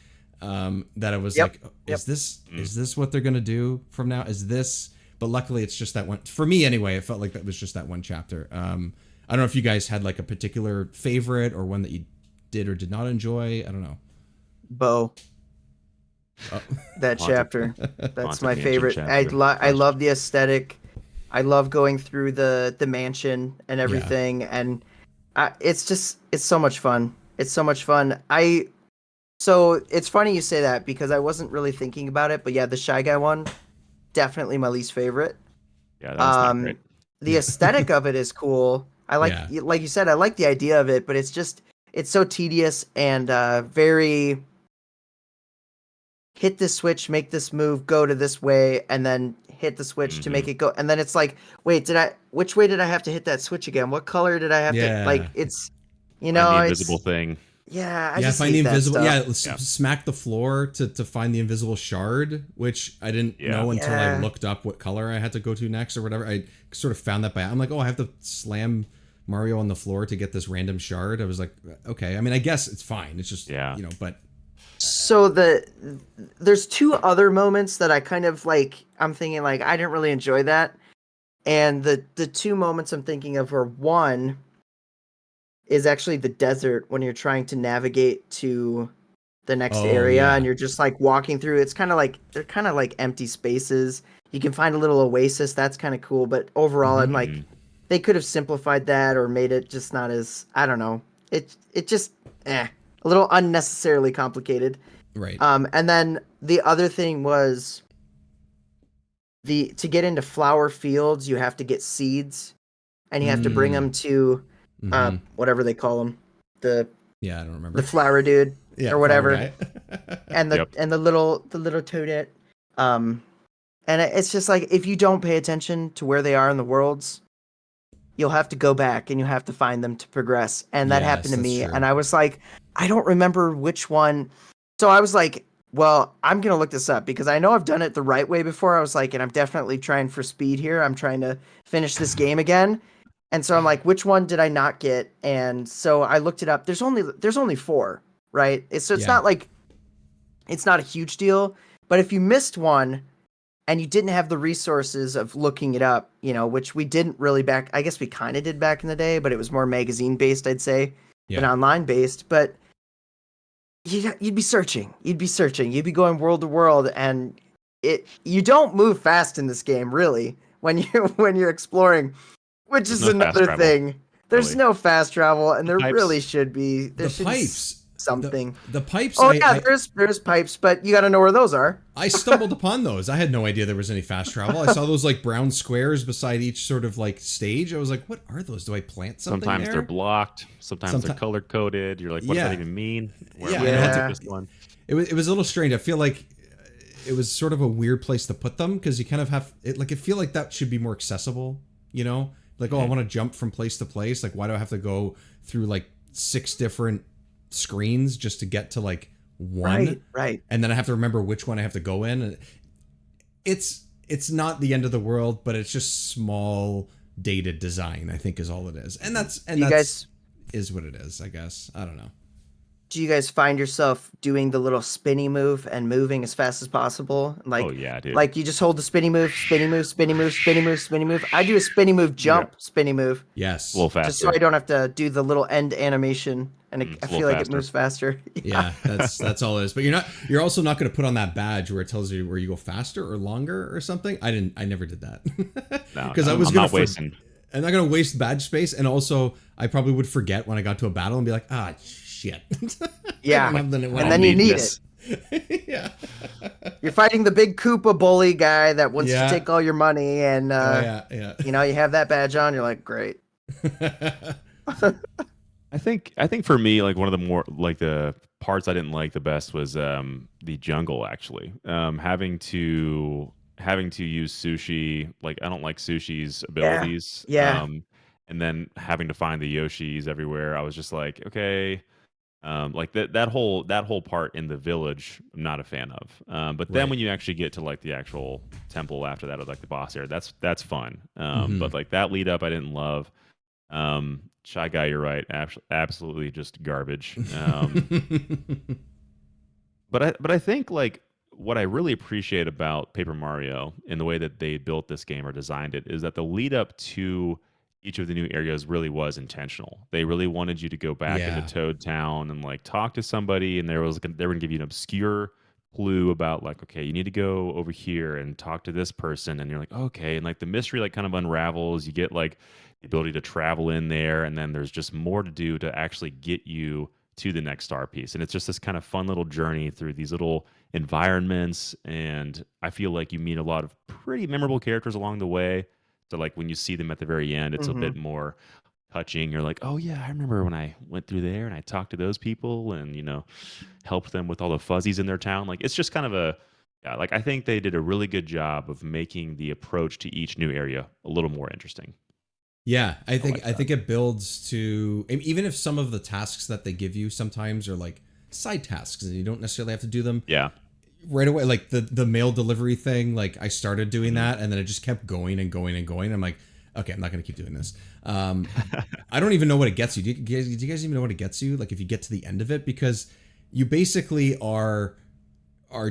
That I was like, is this what they're gonna do from now? Is this? But luckily, it's just that one. For me, anyway, it felt like that was just that one chapter. I don't know if you guys had like a particular favorite or one that you did or did not enjoy. I don't know. Bo. That chapter. That's my favorite. chapter. I love the aesthetic. I love going through the mansion and everything, and it's so much fun. It's so much fun. So it's funny you say that because I wasn't really thinking about it, but yeah, the Shy Guy one, definitely my least favorite. Yeah, that was not great. The aesthetic of it is cool. I like you said, I like the idea of it, but it's so tedious and very hit this switch, make this move, go to this way, and then hit the switch to make it go. And then it's like, wait, which way did I have to hit that switch again? What color did I have to, like, it's, the invisible thing. Yeah, I just find the hate invisible. that Yeah, smack the floor to find the invisible shard, which I didn't know until I looked up what color I had to go to next or whatever. I sort of found that I'm like, oh, I have to slam Mario on the floor to get this random shard. I was like, okay. I mean, I guess it's fine. It's just but. So there's two other moments that I kind of like. I'm thinking like I didn't really enjoy that, and the two moments I'm thinking of are one is actually the desert when you're trying to navigate to the next area and you're just like walking through. It's kind of like they're kind of like empty spaces. You can find a little oasis. That's kind of cool, but overall, I'm like they could have simplified that or made it just not as I don't know. It just a little unnecessarily complicated. Right. And then the other thing was to get into flower fields, you have to get seeds, and you have to bring them to whatever they call them, I don't remember, the flower dude or whatever, and the little toadette. And it's just like if you don't pay attention to where they are in the worlds, you'll have to go back and you have to find them to progress. And that happened to me. True. And I was like, I don't remember which one. So I was like, well, I'm going to look this up because I know I've done it the right way before. I was like, and I'm definitely trying for speed here. I'm trying to finish this game again. And so I'm like, which one did I not get? And so I looked it up. There's only 4, right? It's not like, it's not a huge deal, but if you missed one and you didn't have the resources of looking it up, which we didn't really I guess we kind of did back in the day, but it was more magazine based, I'd say, than online based. But you'd be searching. You'd be going world to world, and you don't move fast in this game, really, when you're exploring, which is another thing. There's no fast travel, and there really should be. There should pipes. Something. The pipes. Oh there's pipes, but you got to know where those are. I stumbled upon those. I had no idea there was any fast travel. I saw those like brown squares beside each sort of like stage. I was like, what are those? Do I plant something Sometimes there? They're blocked. Sometimes they're color coded. You're like, what does that even mean? Where am I took this one? It was a little strange. I feel like it was sort of a weird place to put them because you kind of have it. Like I feel like that should be more accessible. Like I want to jump from place to place. Like why do I have to go through like 6 different screens just to get to like one, right, and then I have to remember which one I have to go in. It's not the end of the world, but it's just small dated design, I think, is all it is, and that's is what it is, I guess. I don't know. Do you guys find yourself doing the little spinny move and moving as fast as possible? Like, oh yeah, dude. Like you just hold the spinny move, spinny move, spinny move, spinny move, spinny move. I do a spinny move, jump, spinny move. Yes, a little faster, just so I don't have to do the little end animation, and I feel like it moves faster. Yeah, that's all it is. But you're also not going to put on that badge where it tells you where you go faster or longer or something. I never did that because I was going to. I'm not going to waste badge space, and also I probably would forget when I got to a battle and be like, shit. Yeah, and then you need it. Yeah. You're fighting the big Koopa bully guy that wants to take all your money, and you have that badge on. You're like, great. I think for me, like one of the more like the parts I didn't like the best was the jungle actually. Having to use Sushi, like I don't like Sushi's abilities. Yeah. And then having to find the Yoshis everywhere, I was just like, okay. Like that whole part in the village, I'm not a fan of. But then when you actually get to like the actual temple after that, or like the boss area, that's fun. But like that lead up, I didn't love. Shy Guy, you're right. Absolutely just garbage. But I think like what I really appreciate about Paper Mario and the way that they built this game or designed it is that the lead up to each of the new areas really was intentional. They really wanted you to go back into Yeah. Toad Town and like talk to somebody, and they were going to give you an obscure clue about like, okay, you need to go over here and talk to this person, and you're like, okay, and like the mystery like kind of unravels. You get like the ability to travel in there, and then there's just more to do to actually get you to the next star piece. And it's just this kind of fun little journey through these little environments. And I feel like you meet a lot of pretty memorable characters along the way. So like when you see them at the very end, it's a Mm-hmm. bit more touching. You're like, oh yeah, I remember when I went through there and I talked to those people and, helped them with all the fuzzies in their town. Like it's just kind of yeah, like I think they did a really good job of making the approach to each new area a little more interesting. Yeah, I think like I think it builds to, even if some of the tasks that they give you sometimes are like side tasks and you don't necessarily have to do them Yeah. right away. Like the mail delivery thing, like I started doing Mm-hmm. that and then it just kept going and going and going. I'm like, okay, I'm not gonna keep doing this. I don't even know what it gets you. Do you guys even know what it gets you? Like if you get to the end of it, because you basically are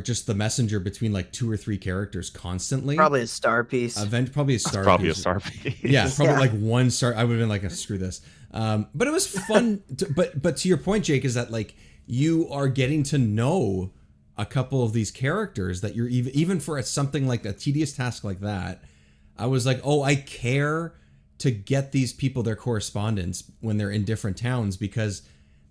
just the messenger between like 2 or 3 characters constantly. Probably a star piece. Probably a star Probably piece. a star piece. Yeah, probably Yeah. like 1 star. I would have been like, screw this. But it was fun. But to your point, Jake, is that like you are getting to know a couple of these characters that you're even for something like a tedious task like that. I was like, oh, I care to get these people their correspondence when they're in different towns because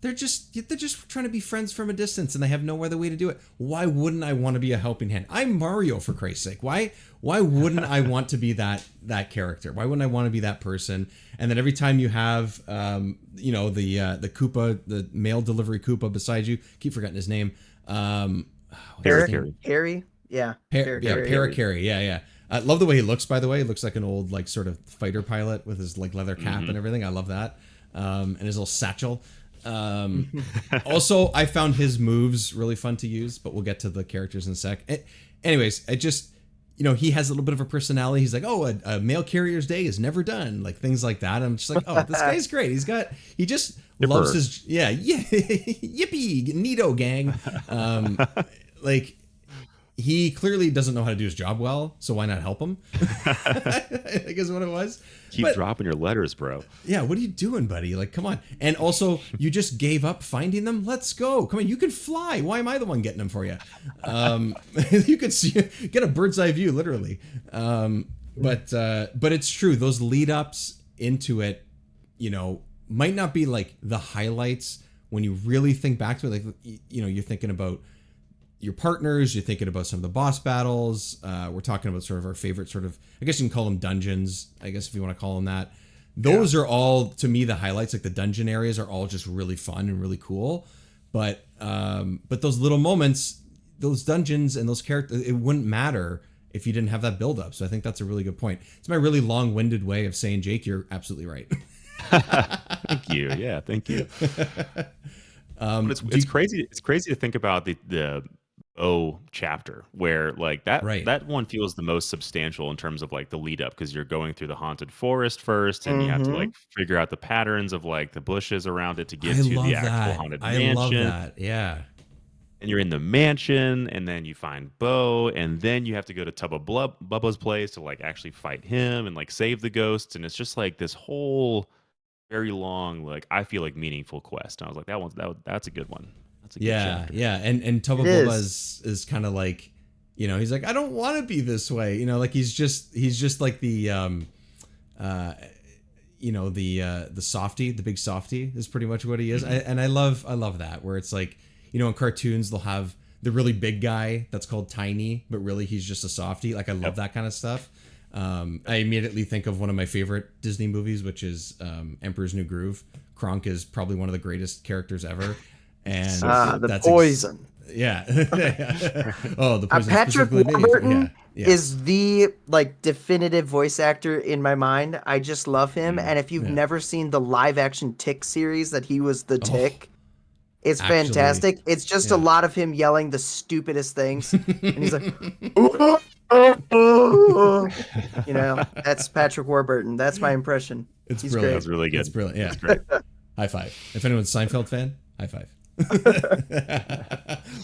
they're just trying to be friends from a distance and they have no other way to do it. Why wouldn't I want to be a helping hand? I'm Mario, for Christ's sake. Why wouldn't I want to be that character? Why wouldn't I want to be that person? And then every time you have the Koopa, the mail delivery Koopa beside you, keep forgetting his name. Harry? Yeah. Parakarry. Yeah. I love the way he looks, by the way. He looks like an old like sort of fighter pilot with his like leather cap and everything. I love that. And his little satchel. Also, I found his moves really fun to use, but we'll get to the characters in a sec. Anyways, I just, he has a little bit of a personality. He's like, oh, a mail carrier's day is never done. Like things like that. I'm just like, oh, this guy's great. He just loves his, yeah, yippee, neato gang. Like he clearly doesn't know how to do his job well, so why not help him? I guess what it was. Keep dropping your letters, bro. Yeah, what are you doing, buddy? Like, come on. And also, you just gave up finding them? Let's go. Come on, you can fly. Why am I the one getting them for you? You could get a bird's eye view, literally. But it's true. Those lead ups into it, might not be like the highlights when you really think back to it. Like, you're thinking about your partners, you're thinking about some of the boss battles. We're talking about sort of our favorite sort of, I guess you can call them dungeons, I guess if you want to call them that. Those are all, to me, the highlights. Like the dungeon areas are all just really fun and really cool. But those little moments, those dungeons and those characters, it wouldn't matter if you didn't have that build up. So I think that's a really good point. It's my really long-winded way of saying, Jake, you're absolutely right. Thank you. Yeah, thank you. But it's crazy. It's crazy to think about the chapter where like that one feels the most substantial in terms of like the lead up, because you're going through the haunted forest first and you have to like figure out the patterns of like the bushes around it to get to the actual haunted mansion. I love that. Yeah. And you're in the mansion, and then you find Bo, and then you have to go to Bubba's place to like actually fight him and like save the ghosts. And it's just like this whole very long, like I feel like meaningful quest. And I was like, that's a good one. That's a good chapter. Yeah. And Tubba Bubba is kind of like, he's like, I don't want to be this way. Like he's just like the the softy, the big softy is pretty much what he is. And I love that, where it's like, in cartoons they'll have the really big guy that's called Tiny, but really he's just a softy. Like I love that kind of stuff. I immediately think of one of my favorite Disney movies, which is Emperor's New Groove. Kronk is probably one of the greatest characters ever. And the poison. Yeah. Oh, the poison. Patrick Warburton Yeah. is the like definitive voice actor in my mind. I just love him. And if you've never seen the live action Tick series that he was the Tick, It's Actually, fantastic. It's just a yeah. lot of him yelling the stupidest things, and he's like, you know, that's Patrick Warburton. That's my impression. It's He's brilliant. That's really good. It's brilliant. Yeah. That's great. High five. If anyone's a Seinfeld fan, high five.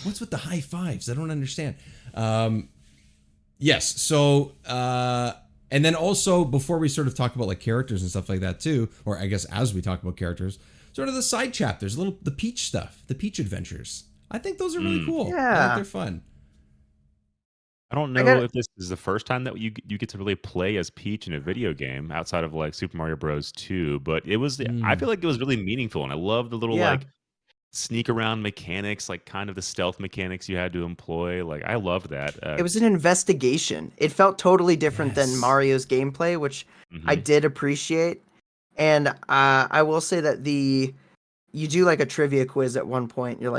What's with the high fives? I don't understand. Yes. So, and then also before we sort of talk about like characters and stuff like that too, or I guess as we talk about characters, sort of the side chapters, the Peach stuff, the Peach adventures. I think those are really cool. I Yeah. think they're fun. I don't know if this is the first time that you get to really play as Peach in a video game outside of like Super Mario Bros. 2, but it was I feel like it was really meaningful, and I love the little like sneak around mechanics, like kind of the stealth mechanics you had to employ. Like I loved that. It was an investigation. It felt totally different than Yes. Mario's gameplay, which I did appreciate. And I will say that you do like a trivia quiz at one point. You're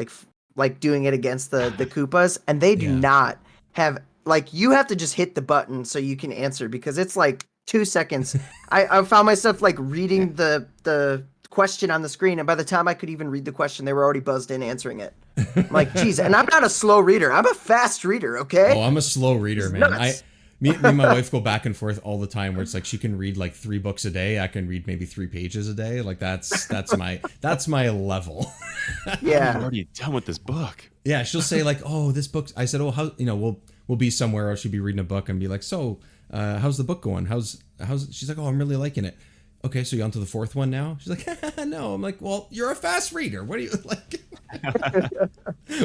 like doing it against the Koopas, and they do not have like you have to just hit the button so you can answer because it's like 2 seconds. I found myself like reading the question on the screen, and by the time I could even read the question, they were already buzzed in answering it. I'm like, geez, and I'm not a slow reader. I'm a fast reader, okay? Oh, I'm a slow reader, man. nuts. Me and my wife go back and forth all the time where it's like she can read like 3 books a day. I can read maybe 3 pages a day. Like that's my level. I'm Yeah. already done with this book. Yeah, she'll say like, "Oh, this book." I said, "Oh, how we'll be somewhere or she'll be reading a book and be like, "So, how's the book going? How's?" She's like, "Oh, I'm really liking it." Okay, so you on to the 4th one now? She's like, "No." I'm like, "Well, you're a fast reader. What do you like?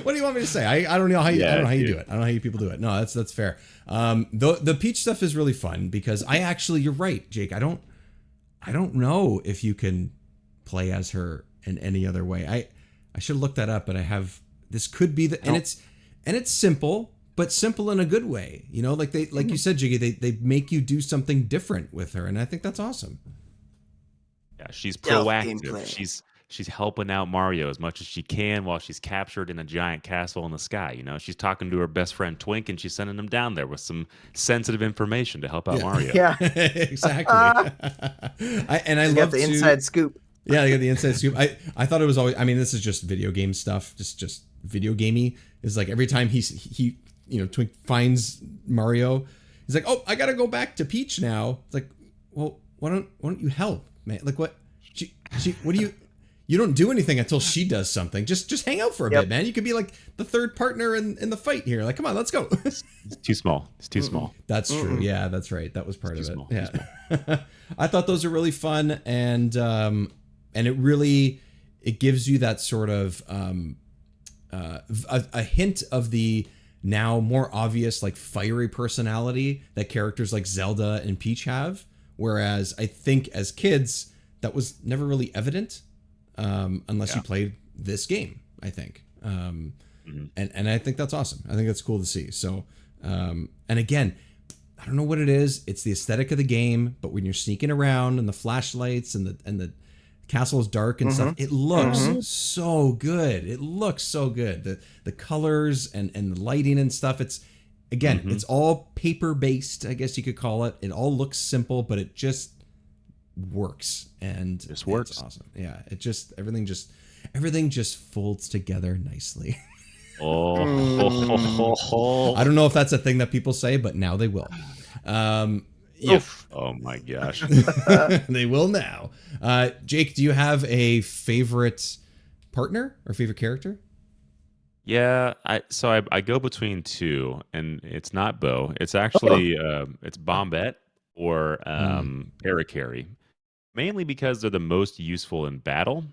What do you want me to say? I don't know how you I don't know how you do it. I don't know how you people do it. No, that's fair. The Peach stuff is really fun because you're right, Jake. I don't know if you can play as her in any other way. I should look that up, but this could be and it's simple, but simple in a good way. You know, like you said, Jiggy, they make you do something different with her, and I think that's awesome. Yeah, she's Stealth proactive. gameplay. She's helping out Mario as much as she can while she's captured in a giant castle in the sky. You know, she's talking to her best friend Twink, and she's sending him down there with some sensitive information to help out Mario. Yeah. Exactly. I You love got the inside scoop. Yeah, I got the inside scoop. I thought it was always. I mean, this is just video game stuff. Just video gamey. Is like every time he Twink finds Mario, he's like, "Oh, I gotta go back to Peach now." It's like, well, why don't you help, man? Like what? What do you? You don't do anything until she does something. Just hang out for a bit, man. You could be like the third partner in the fight here. Like, come on, let's go. It's too small. It's too small. That's true. Yeah, that's right. That was part of it. Small. Yeah. I thought those are really fun, and it gives you that sort of a hint of the now more obvious like fiery personality that characters like Zelda and Peach have. Whereas I think as kids that was never really evident unless you played this game. I think, and I think that's awesome. I think that's cool to see. So, and again, I don't know what it is. It's the aesthetic of the game, but when you're sneaking around and the flashlights and the castle is dark and stuff, it looks so good. It looks so good. The colors and the lighting and stuff. It's again, it's all paper based, I guess you could call it. It all looks simple, but it just works and just works. It's awesome. Yeah, everything just folds together nicely. Oh, I don't know if that's a thing that people say, but now they will. Yeah. Oh my gosh. They will now. Jake, do you have a favorite partner or favorite character? Yeah, I go between 2, and it's not Bo. It's actually it's Bombette or Parakarry, mainly because they're the most useful in battle.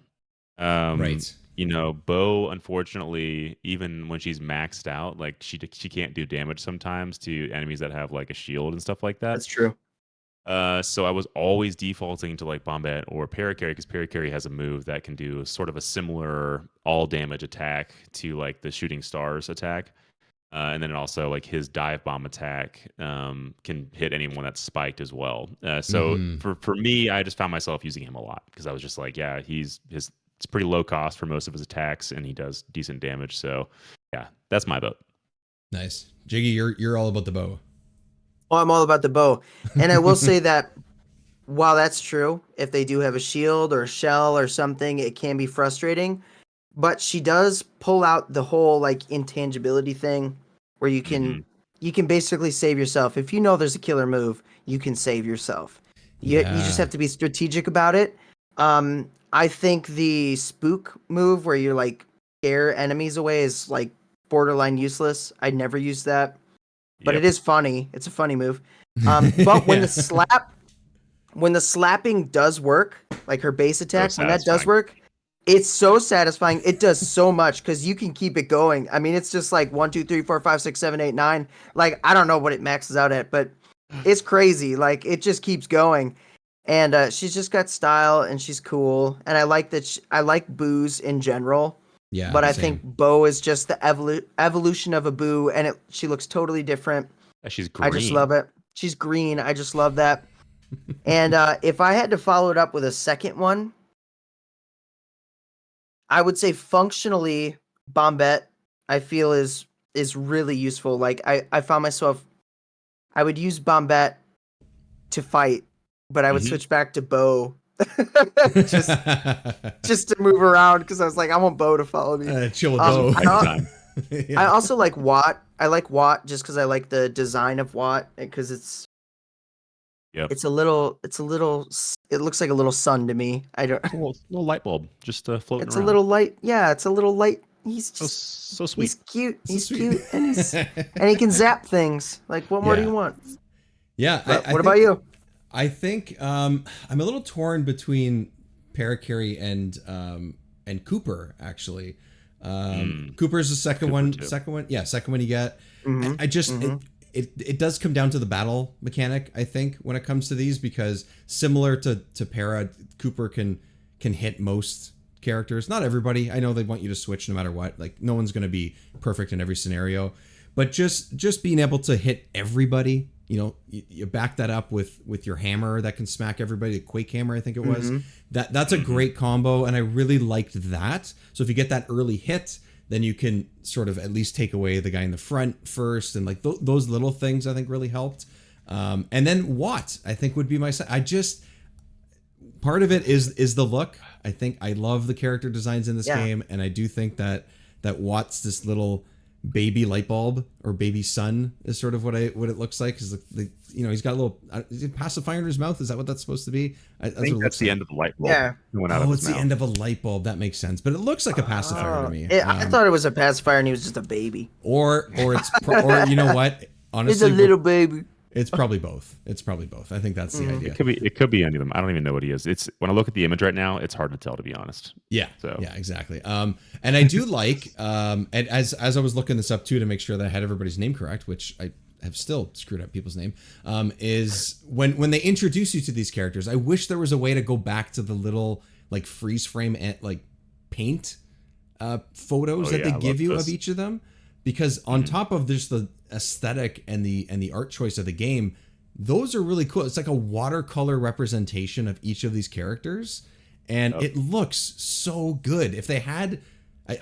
Right. You know, Bo, unfortunately, even when she's maxed out, like she can't do damage sometimes to enemies that have like a shield and stuff like that. That's true. So I was always defaulting to like Bombette or Parakarry because Parakarry has a move that can do sort of a similar all damage attack to like the shooting stars attack. And then also like his dive bomb attack can hit anyone that's spiked as well. So for me, I just found myself using him a lot because I was just like, yeah, it's pretty low cost for most of his attacks and he does decent damage. So yeah, that's my vote. Nice. Jiggy, you're all about the bow. Well, I'm all about the bow. And I will say that while that's true, if they do have a shield or a shell or something, it can be frustrating. but she does pull out the whole like intangibility thing where you can basically save yourself. If you know there's a killer move, you can save yourself. You just have to be strategic about it. I think the spook move where you like scare enemies away is like borderline useless. I'd never use that, but it is funny. It's a funny move. But when the slapping does work, like her base attack, when that does work, it's so satisfying. It does so much because you can keep it going. I mean, it's just like 1, 2, 3, 4, 5, 6, 7, 8, 9. Like, I don't know what it maxes out at, but it's crazy. Like, it just keeps going. And she's just got style and she's cool. And I like that. I like Boo's in general. Yeah. But I think Bo is just the evolution of a Boo, and she looks totally different. She's green. I just love it. She's green. I just love that. And if I had to follow it up with a second one, I would say functionally, Bombette, I feel is really useful. Like I found myself, I would use Bombette to fight, but I would switch back to Bo just to move around because I was like, I want Bo to follow me. Chill with Bo. I also like Watt. I like Watt just because I like the design of Watt because it looks like a little sun to me. I don't. A little light bulb just floating It's around. a little light. Yeah, it's a little light. He's just so sweet. He's cute. So He's sweet. cute, and he can zap things. Like, what more do you want? Yeah. What about you? I think I'm a little torn between Parakarry and Cooper actually. Cooper's the second one. Too. Second one you get. I just it does come down to the battle mechanic, I think, when it comes to these, because similar to Para, Cooper can hit most characters. Not everybody. I know they want you to switch no matter what. Like, no one's going to be perfect in every scenario, but just being able to hit everybody, you back that up with your hammer that can smack everybody, the Quake hammer, I think it was. That's a great combo, and I really liked that. So if you get that early hit, then you can sort of at least take away the guy in the front first, and like those little things I think really helped. And then Watt, I think, would be my. Part of it is the look. I think I love the character designs in this game, and I do think that Watt's this little baby light bulb or baby sun is sort of what it looks like. Because he's got a little pacifier in his mouth. Is that what that's supposed to be? I think that's the end of the light bulb. Yeah. It's the end of a light bulb. That makes sense. But it looks like a pacifier to me. I thought it was a pacifier, and he was just a baby. Or it's or you know what? Honestly, He's a little baby. It's probably both. I think that's the idea. It could be any of them. I don't even know what he is. It's when I look at the image right now, it's hard to tell, to be honest. Yeah. Exactly. And I do like, and as I was looking this up too to make sure that I had everybody's name correct, which I have still screwed up people's name, is when they introduce you to these characters, I wish there was a way to go back to the little like freeze frame and like paint photos that they give you of each of them, because on top of just the aesthetic and the art choice of the game, those are really cool. It's like a watercolor representation of each of these characters, and it looks so good. If they had,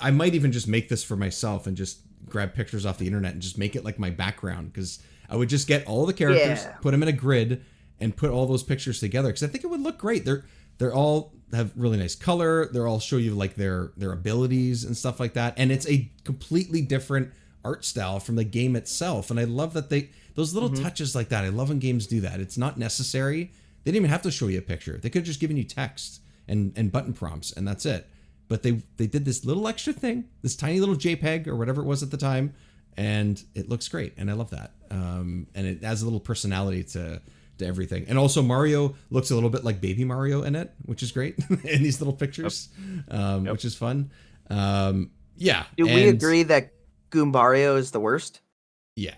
I might even just make this for myself and just grab pictures off the internet and just make it like my background, because I would just get all the characters, put them in a grid, and put all those pictures together, because I think it would look great. They're all have really nice color. They're all show you like their abilities and stuff like that, and it's a completely different art style from the game itself. And I love that those little touches like that. I love when games do that. It's not necessary. They didn't even have to show you a picture. They could have just given you text and button prompts, and that's it. But they did this little extra thing, this tiny little JPEG or whatever it was at the time, and it looks great, and I love that. And it adds a little personality to everything. And also Mario looks a little bit like Baby Mario in it, which is great in these little pictures, which is fun. Do we agree that Goombario is the worst? Yeah,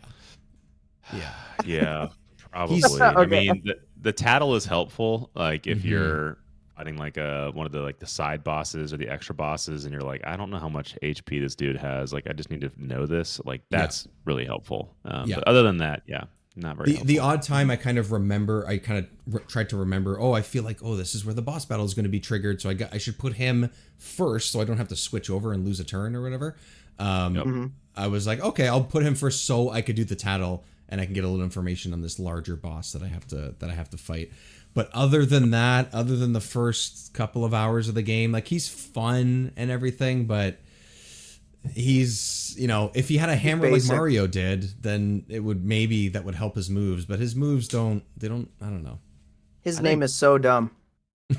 probably. Okay. I mean, the tattle is helpful. Like if you're fighting like one of the side bosses or the extra bosses, and you're like, I don't know how much HP this dude has. Like, I just need to know this. Like, that's really helpful. But other than that, not very helpful. The odd time I kind of tried to remember, I feel like, this is where the boss battle is going to be triggered, so I should put him first so I don't have to switch over and lose a turn or whatever. I was like, okay, I'll put him first so I could do the tattle, and I can get a little information on this larger boss that I have to fight. But other than that, other than the first couple of hours of the game, like he's fun and everything, but he's, if he had a hammer like Mario did, then that would help his moves, but his moves I don't know. His name is so dumb.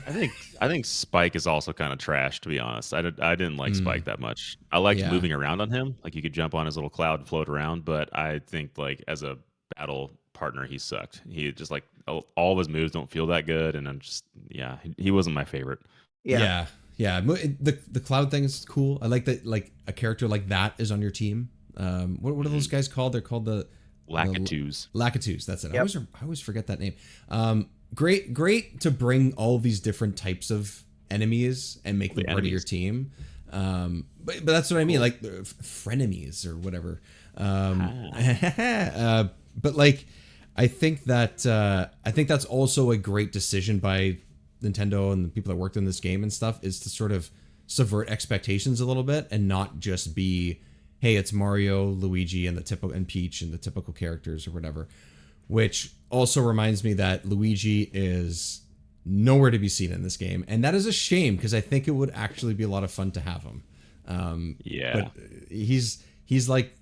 I think Spike is also kind of trash, to be honest. I didn't like Spike that much. I liked moving around on him. Like you could jump on his little cloud and float around, but I think like as a battle partner, he sucked. He just like all of his moves don't feel that good, and I'm just he wasn't my favorite. Yeah. The cloud thing is cool. I like that, like a character like that is on your team. What are those guys called? They're called the Lakitus. Lakitus, that's it. Yep. I always forget that name. Great to bring all these different types of enemies and make them part of your team. But that's what I mean, like frenemies or whatever. But like, I think that's also a great decision by Nintendo and the people that worked in this game and stuff, is to sort of subvert expectations a little bit and not just be, hey, it's Mario, Luigi, and Peach and the typical characters or whatever. Which also reminds me that Luigi is nowhere to be seen in this game, and that is a shame because I think it would actually be a lot of fun to have him. But he's like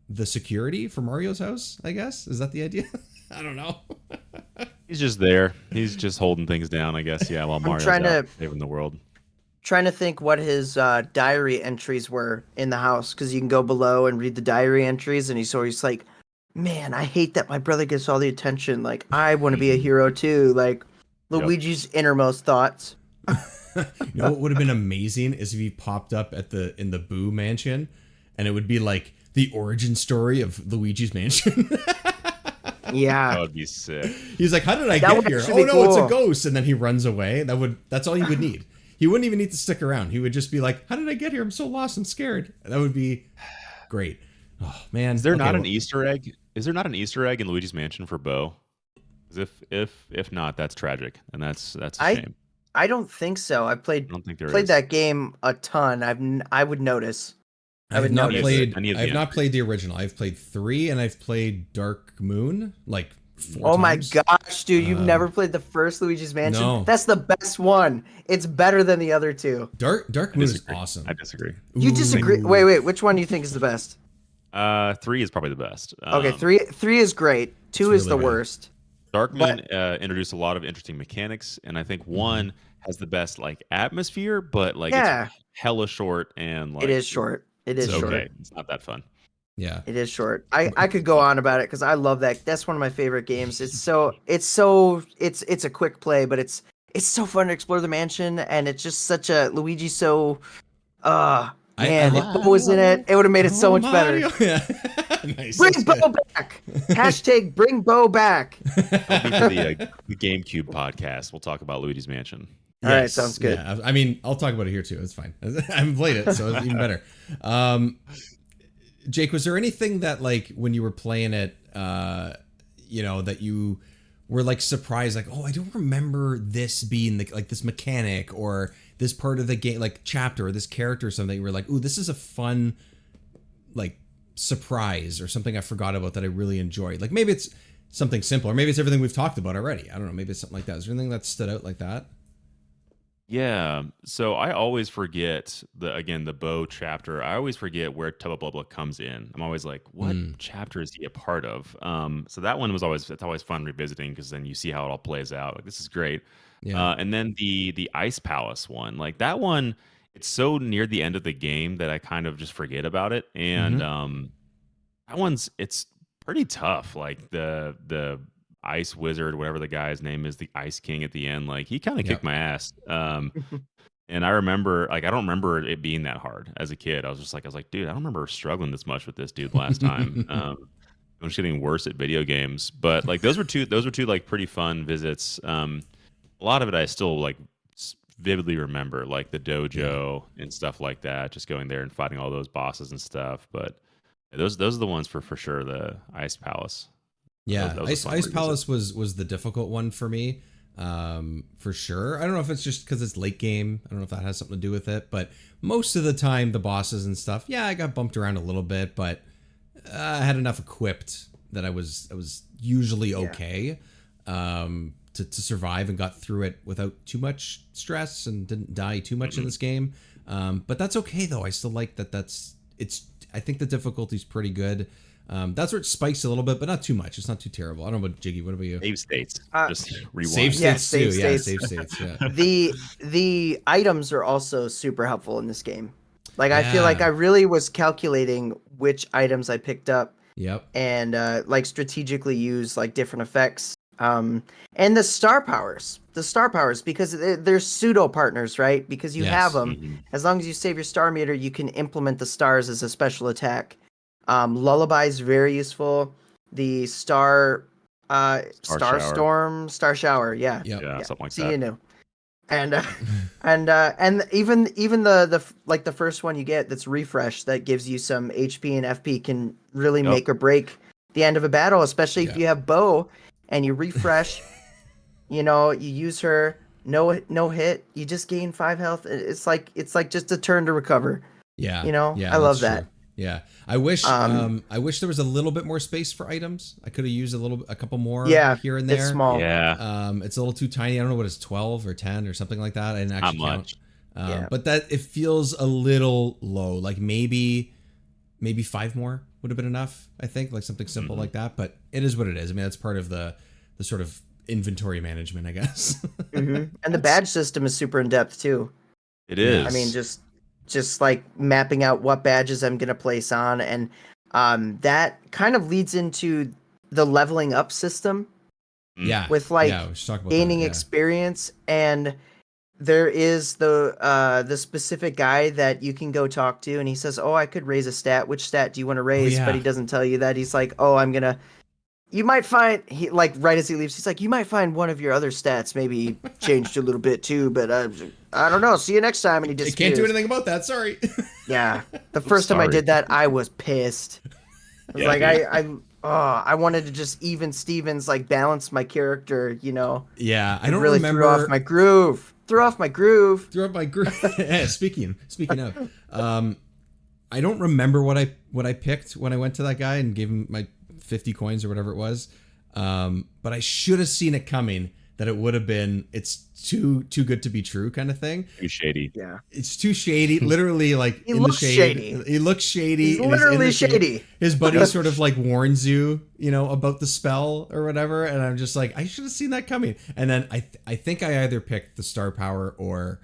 the security for Mario's house, I guess. Is that the idea? I don't know. He's just there. He's just holding things down, I guess. Yeah, while Mario's out saving the world. Trying to think what his diary entries were in the house, because you can go below and read the diary entries, and he's always like, man, I hate that my brother gets all the attention. Like, I want to be a hero too. Like, Luigi's innermost thoughts. What would have been amazing is if he popped up in the Boo mansion, and it would be like the origin story of Luigi's mansion. Yeah, that would be sick. He's like, how did I get here? Oh no, cool. It's a ghost, and then he runs away. That's all he would need. He wouldn't even need to stick around. He would just be like, how did I get here? I'm so lost. I'm scared. That would be great. Oh man, is there not an Easter egg? Is there not an Easter egg in Luigi's Mansion for Bo? If not, that's tragic, and that's a shame. I don't think so. I played that game a ton. I would notice. I have not played the original. I've played 3, and I've played Dark Moon like 4 Oh my times. gosh, dude! You've never played the first Luigi's Mansion? No. That's the best one. It's better than the other two. Dark Moon is awesome. I disagree. You disagree? Wait. Which one do you think is the best? 3 is probably the best. Okay, three is great. 2 is the worst. Dark Moon introduced a lot of interesting mechanics, and I think 1 has the best like atmosphere, but like it's hella short and like it is short. It is short. Okay. It's not that fun. Yeah, it is short. I could go on about it because I love that. That's one of my favorite games. It's a quick play, but it's so fun to explore the mansion, and it's just such a Luigi. So, if Bo was in it, it would have made it so much better. Yeah. Nice. Bring Bo back. Hashtag bring Bo back. That'll be for the GameCube podcast. We'll talk about Luigi's Mansion. All right, sounds good. Yeah, I mean, I'll talk about it here too. It's fine. I haven't played it, so it's even better. Jake, was there anything that like when you were playing it, that you were like surprised, like, oh, I don't remember this being like this mechanic or this part of the game, like chapter or this character or something. You were like, ooh, this is a fun like surprise or something I forgot about that I really enjoyed. Like maybe it's something simple, or maybe it's everything we've talked about already. I don't know. Maybe it's something like that. Is there anything that stood out like that? Yeah, so I always forget the Bo chapter. I always forget where Tubba Blubba comes in. I'm always like, what chapter is he a part of? So that one it's always fun revisiting because then you see how it all plays out. Like this is great. Yeah. And then the Ice Palace one, like that one, it's so near the end of the game that I kind of just forget about it. And that it's pretty tough. Like the Ice Wizard, whatever the guy's name is, the Ice King at the end, like he kind of kicked my ass. And I remember, like, I don't remember it being that hard as a kid. I was like, dude, I don't remember struggling this much with this dude last time. I'm just getting worse at video games. But like those were two like pretty fun visits. A lot of it I still like vividly remember, like the dojo and stuff like that. Just going there and fighting all those bosses and stuff. But those are the ones for sure. The Ice Palace. Yeah, Ice Palace was the difficult one for me, for sure. I don't know if it's just because it's late game. I don't know if that has something to do with it. But most of the time, the bosses and stuff, I got bumped around a little bit, but I had enough equipped that I was usually okay to survive and got through it without too much stress and didn't die too much in this game. But that's okay though. I still like that. I think the difficulty's pretty good. That's where it spikes a little bit, but not too much. It's not too terrible. I don't know about Jiggy. What about you? Save states. Just rewind. Save states too. Yeah, save states. Yeah. The items are also super helpful in this game. Like I feel like I really was calculating which items I picked up. Yep. And like strategically use like different effects. And the star powers, because they're pseudo partners, right? Because you have them. As long as you save your star meter, you can implement the stars as a special attack. Lullaby is very useful. The star storm, star shower, yeah, something like See, that. you know, and even the first one you get that's refresh that gives you some HP and FP can really make or break the end of a battle, especially if you have bow and you refresh. You use her, no hit, you just gain 5 health. It's like just a turn to recover. Yeah, I love that. True. Yeah, I wish there was a little bit more space for items. I could have used a couple more here and there. It's small. Yeah. It's a little too tiny. I don't know what it's 12 or 10 or something like that. I didn't actually count. Much. But that it feels a little low. Like maybe 5 more would have been enough. I think like something simple like that. But it is what it is. I mean, that's part of the sort of inventory management, I guess. And the badge system is super in depth too. It is. I mean, just like mapping out what badges I'm going to place on. And that kind of leads into the leveling up system. Yeah. With gaining experience. And there is the specific guy that you can go talk to. And he says, oh, I could raise a stat. Which stat do you want to raise? But he doesn't tell you that. He's like, oh, you might find, right as he leaves, he's like, you might find one of your other stats maybe changed a little bit too, but I don't know. See you next time. And he disappears. Can't do anything about that. Sorry. Yeah. The first time I did that, I was pissed. I was I wanted to just even Stevens, like balance my character, Yeah. I don't really remember. Threw off my groove. Speaking of, I don't remember what I picked when I went to that guy and gave him my 50 coins or whatever it was. But I should have seen it coming that it would have been, it's too good to be true kind of thing. Too shady. Yeah. It's too shady. Literally like He in the looks shade. shady. He looks shady. He's literally shady. His buddy sort of like warns you, about the spell or whatever. And I'm just like, I should have seen that coming. And then I think I either picked the star power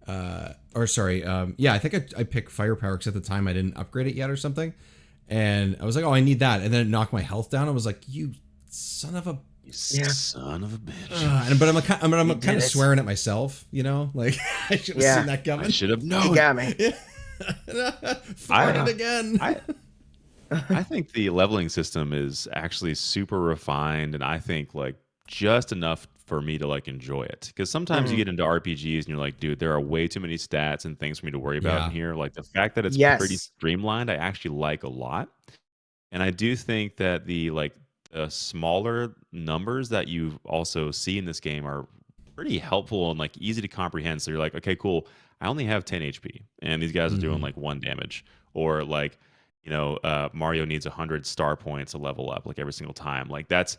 I think I picked firepower because at the time I didn't upgrade it yet or something. And I was like, oh, I need that. And then it knocked my health down. I was like, you son of a bitch. But I'm kind of swearing at myself, like I should have seen that coming. I should have known. You got me. Farted again. I think the leveling system is actually super refined, and I think like just enough for me to like enjoy it. Because sometimes you get into RPGs and you're like, dude, there are way too many stats and things for me to worry about in here. Like the fact that it's pretty streamlined, I actually like a lot. And I do think that the smaller numbers that you also see in this game are pretty helpful and like easy to comprehend. So you're like, okay, cool. I only have 10 HP and these guys are doing like 1 damage, or like, Mario needs 100 star points to level up like every single time. Like that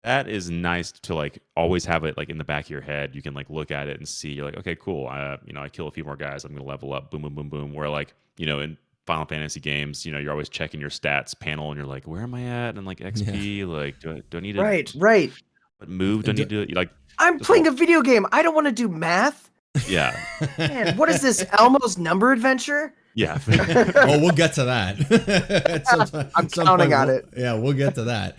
is nice to like always have it like in the back of your head. You can like look at it and see, you're like, okay, cool. I kill a few more guys, I'm going to level up, boom, boom, boom, boom. Where like, in Final Fantasy games, you're always checking your stats panel and you're like, where am I at? And like XP, like, do I need to Right. What move do I need to do? Like, I'm playing a video game. I don't want to do math. Yeah. Man, what is this, Elmo's number adventure? Yeah. Oh, we'll get to that. I'm counting on it. Yeah, we'll get to that.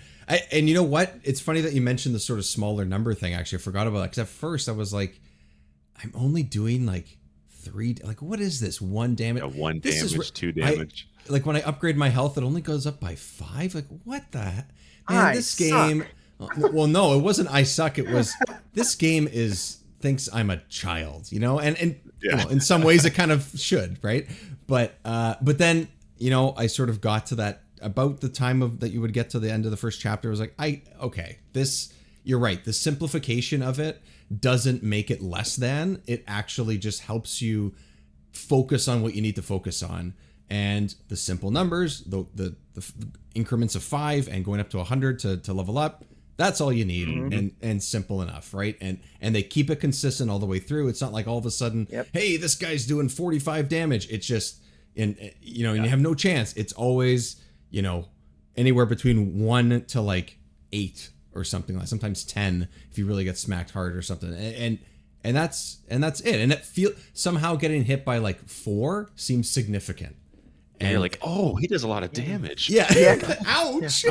And you know what? It's funny that you mentioned the sort of smaller number thing. Actually, I forgot about that because at first I was like, I'm only doing like 3. Like, what is this? 1 damage. Yeah, 1 damage, 2 damage. Like when I upgrade my health, it only goes up by 5. Like, what the heck? Man, this game. Well, no, it wasn't. I suck. It was. This game thinks I'm a child, and in some ways it kind of should, right? But then I sort of got to that about the time that you would get to the end of the first chapter. I was like, you're right. The simplification of it doesn't make it less than. It actually just helps you focus on what you need to focus on. And the simple numbers, the increments of 5 and going up to 100 to level up, that's all you need, and simple enough, right? And they keep it consistent all the way through. It's not like all of a sudden, hey, this guy's doing 45 damage. It's just, and you have no chance. It's always, anywhere between 1 to like 8 or something, like sometimes 10 if you really get smacked hard or something. And that's it. And it somehow getting hit by like 4 seems significant. And you're like, oh, he does a lot of damage. Yeah. Ouch.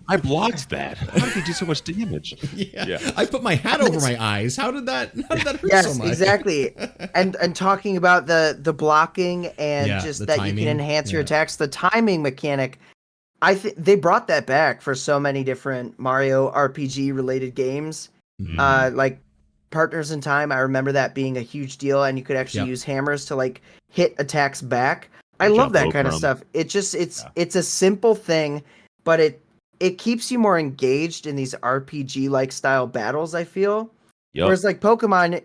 I blocked that. How did he do so much damage? Yeah. I put my hat over my eyes. How did that hurt so much? Yes, exactly. And talking about the blocking and just that timing. You can enhance your attacks, the timing mechanic, they brought that back for so many different Mario RPG related games. Like Partners in Time, I remember that being a huge deal, and you could actually use hammers to like hit attacks back. I love that kind of stuff. It's a simple thing, but it keeps you more engaged in these RPG like style battles, I feel. Whereas like Pokemon,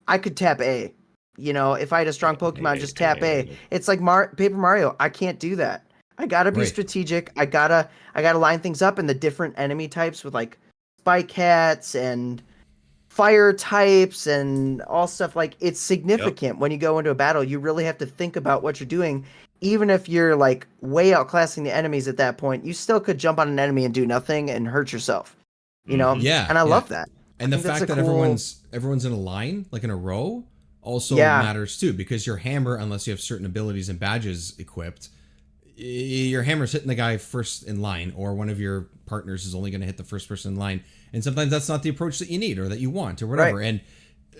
I could tap A. If I had a strong Pokemon, just tap A. It's like Paper Mario. I can't do that. I gotta be strategic. I gotta line things up in the different enemy types with like spike hats and fire types and all stuff. Like, it's significant when you go into a battle. You really have to think about what you're doing. Even if you're like way outclassing the enemies at that point, you still could jump on an enemy and do nothing and hurt yourself. Yeah. And I love that. And the fact that everyone's in a line, like in a row, also matters too, because your hammer, unless you have certain abilities and badges equipped, your hammer's hitting the guy first in line, or one of your partners is only going to hit the first person in line. And sometimes that's not the approach that you need or that you want or whatever. Right.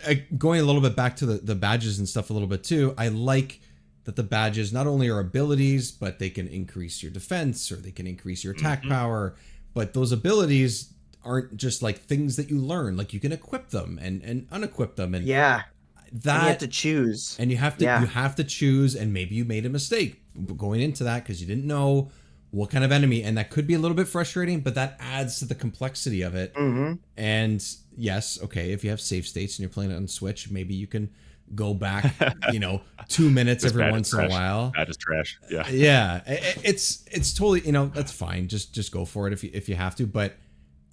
And going a little bit back to the badges and stuff a little bit too, I like that the badges not only are abilities, but they can increase your defense or they can increase your attack power. But those abilities aren't just like things that you learn. Like, you can equip them and unequip them. And that and you have to choose. And you have to choose. And maybe you made a mistake going into that because you didn't know what kind of enemy, and that could be a little bit frustrating, but that adds to the complexity of it. And yes, okay, if you have save states and you're playing it on Switch, maybe you can go back 2 minutes every once in a while. That is trash. It's totally, that's fine, just go for it if you have to. But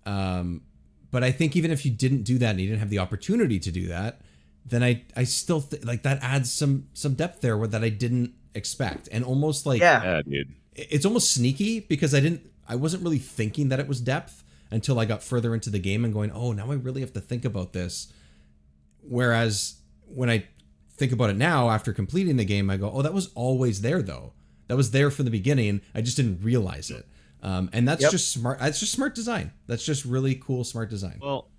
I think even if you didn't do that and you didn't have the opportunity to do that, then I still like that adds some depth there that I didn't expect. And almost like, yeah, dude, it's almost sneaky because I wasn't really thinking that it was depth until I got further into the game and going, oh, now I really have to think about this. Whereas when I think about it now after completing the game, I go, oh, that was always there though. That was there from the beginning. I just didn't realize it. And that's just smart. That's just smart design. That's just really cool, smart design. Well,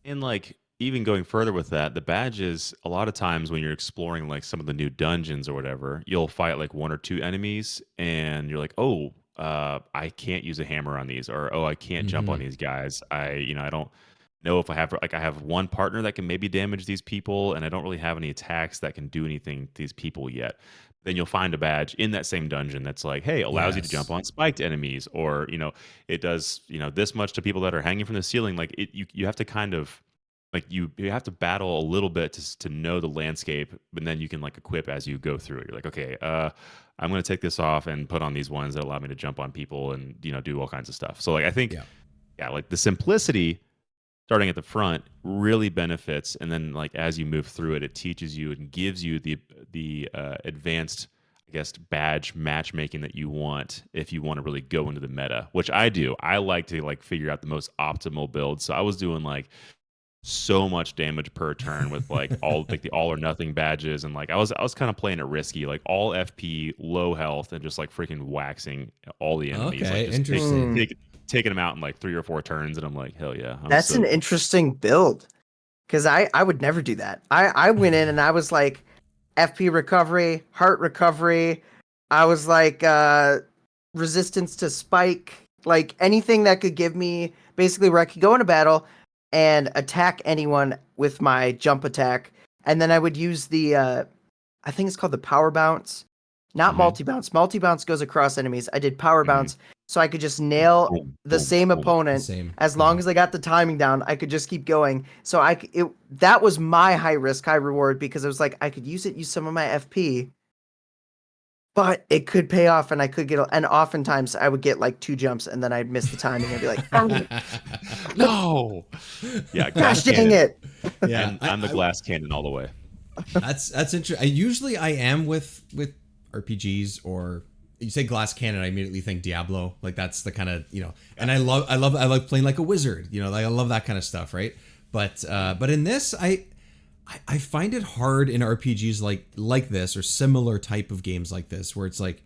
and like, even going further with that, the badges, a lot of times when you're exploring like some of the new dungeons or whatever, you'll fight like 1 or 2 enemies and you're like, oh, I can't use a hammer on these, or, oh, I can't jump on these guys. I don't know if I have one partner that can maybe damage these people, and I don't really have any attacks that can do anything to these people yet. Then you'll find a badge in that same dungeon that's like, hey, allows you to jump on spiked enemies, or, it does, this much to people that are hanging from the ceiling. Like, you have to kind of, like, you have to battle a little bit to know the landscape, but then you can like equip as you go through it. You're like, okay, I'm going to take this off and put on these ones that allow me to jump on people and, do all kinds of stuff. So like, I think, like the simplicity starting at the front really benefits. And then like, as you move through it, it teaches you and gives you the advanced, I guess, badge matchmaking that you want if you want to really go into the meta, which I do. I like to like figure out the most optimal build. So I was doing like so much damage per turn with like all like the all or nothing badges, and like I was kind of playing it risky, like all FP, low health, and just like freaking waxing all the enemies. Okay, like, interesting. Taking them out in like 3 or 4 turns, and I'm like, hell yeah. That's an interesting build, because I would never do that. I went in and I was like FP recovery, heart recovery. I was like resistance to spike, like anything that could give me basically where I could go into battle and attack anyone with my jump attack. And then I would use the, I think it's called the power bounce, not multi-bounce. Multi-bounce goes across enemies. I did power bounce, so I could just nail the same opponent. As long as I got the timing down, I could just keep going. So that was my high risk, high reward, because it was like, I could use some of my FP, but it could pay off, and I could get. And oftentimes I would get like 2 jumps, and then I'd miss the timing. I'd be like, oh, No. Yeah. gosh dang it! Yeah, I'm the glass cannon all the way. That's interesting. I am with RPGs, or you say glass cannon, I immediately think Diablo. Like that's the kind of, and I like playing like a wizard. Like I love that kind of stuff, right? But in this, I find it hard in RPGs like this or similar type of games like this, where it's like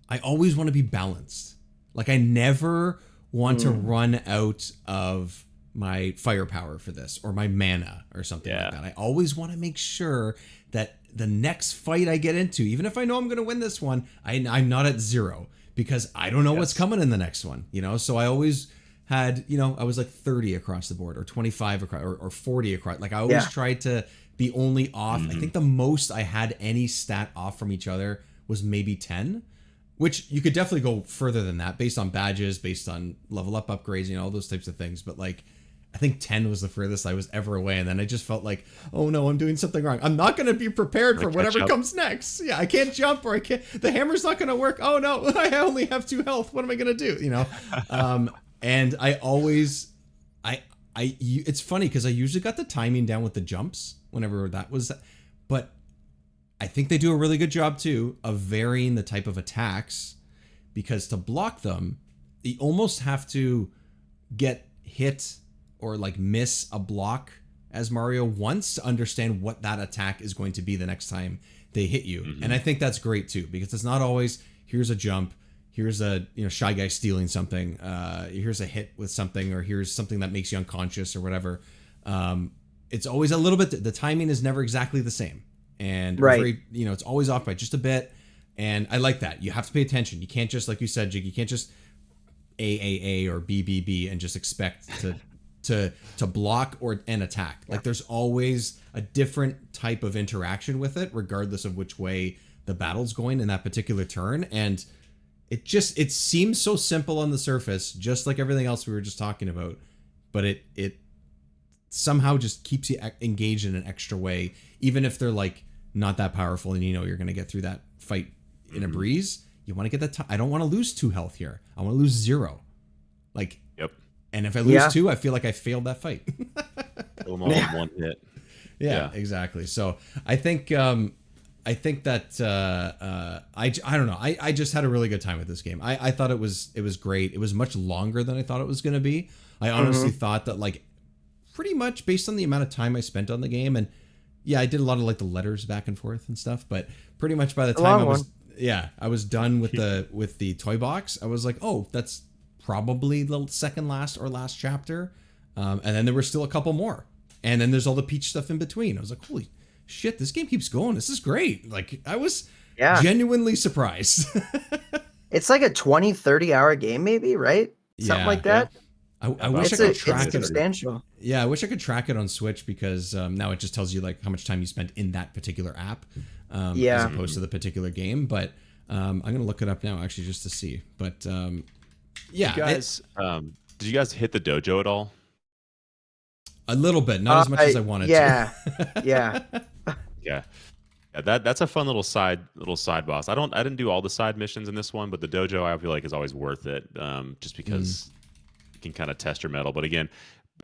I always want to be balanced. Like I never want to run out of my firepower for this, or my mana or something like that. I always want to make sure that the next fight I get into, even if I know I'm going to win this one, I'm not at 0, because I don't know what's coming in the next one. So I always had, I was like 30 across the board, or 25 across, or 40 across. Like I always tried to be only off. I think the most I had any stat off from each other was maybe 10. Which you could definitely go further than that based on badges, based on level up upgrades, all those types of things. But like, I think 10 was the furthest I was ever away. And then I just felt like, oh no, I'm doing something wrong. I'm not going to be prepared for whatever comes next. Yeah, I can't jump, or the hammer's not going to work. Oh no, I only have 2 health. What am I going to do? And I always, it's funny because I usually got the timing down with the jumps whenever that was, but I think they do a really good job too of varying the type of attacks, because to block them, you almost have to get hit or like miss a block as Mario once to understand what that attack is going to be the next time they hit you. And I think that's great too, because it's not always here's a jump, here's a shy guy stealing something, here's a hit with something, or here's something that makes you unconscious or whatever. It's always a little bit, the timing is never exactly the same. And very, it's always off by just a bit. And I like that. You have to pay attention. You can't just, like you said, Jig, you can't just AAA or BBB and just expect to block and attack. Like there's always a different type of interaction with it, regardless of which way the battle's going in that particular turn. And it seems so simple on the surface, just like everything else we were just talking about, but it somehow just keeps you engaged in an extra way, even if they're like not that powerful and you're going to get through that fight in a breeze. You want to get that I don't want to lose 2 health here. I want to lose 0. Like, yep. And if I lose 2, I feel like I failed that fight. Kill them all in one hit. Yeah, exactly. So I think that I don't know. I just had a really good time with this game. I thought it was great. It was much longer than I thought it was going to be. I honestly thought that, like, pretty much based on the amount of time I spent on the game, and yeah, I did a lot of like the letters back and forth and stuff, but pretty much by the time I was done with the toy box, I was like, oh, that's probably the second last or last chapter. And then there were still a couple more. And then there's all the Peach stuff in between. I was like, holy shit, this game keeps going. This is great. Like, I was genuinely surprised. It's like a 20-30 hour game, maybe, right? Something like that. Yeah. I wish I could track it. It's substantial. Yeah, I wish I could track it on Switch, because now it just tells you like how much time you spent in that particular app, as opposed to the particular game. But I'm gonna look it up now, actually, just to see. But yeah, did you guys hit the dojo at all? A little bit, not as much as I wanted to. Yeah. Yeah. That's a fun little side boss. I didn't do all the side missions in this one, but the dojo I feel like is always worth it, just because you can kind of test your mettle. But again,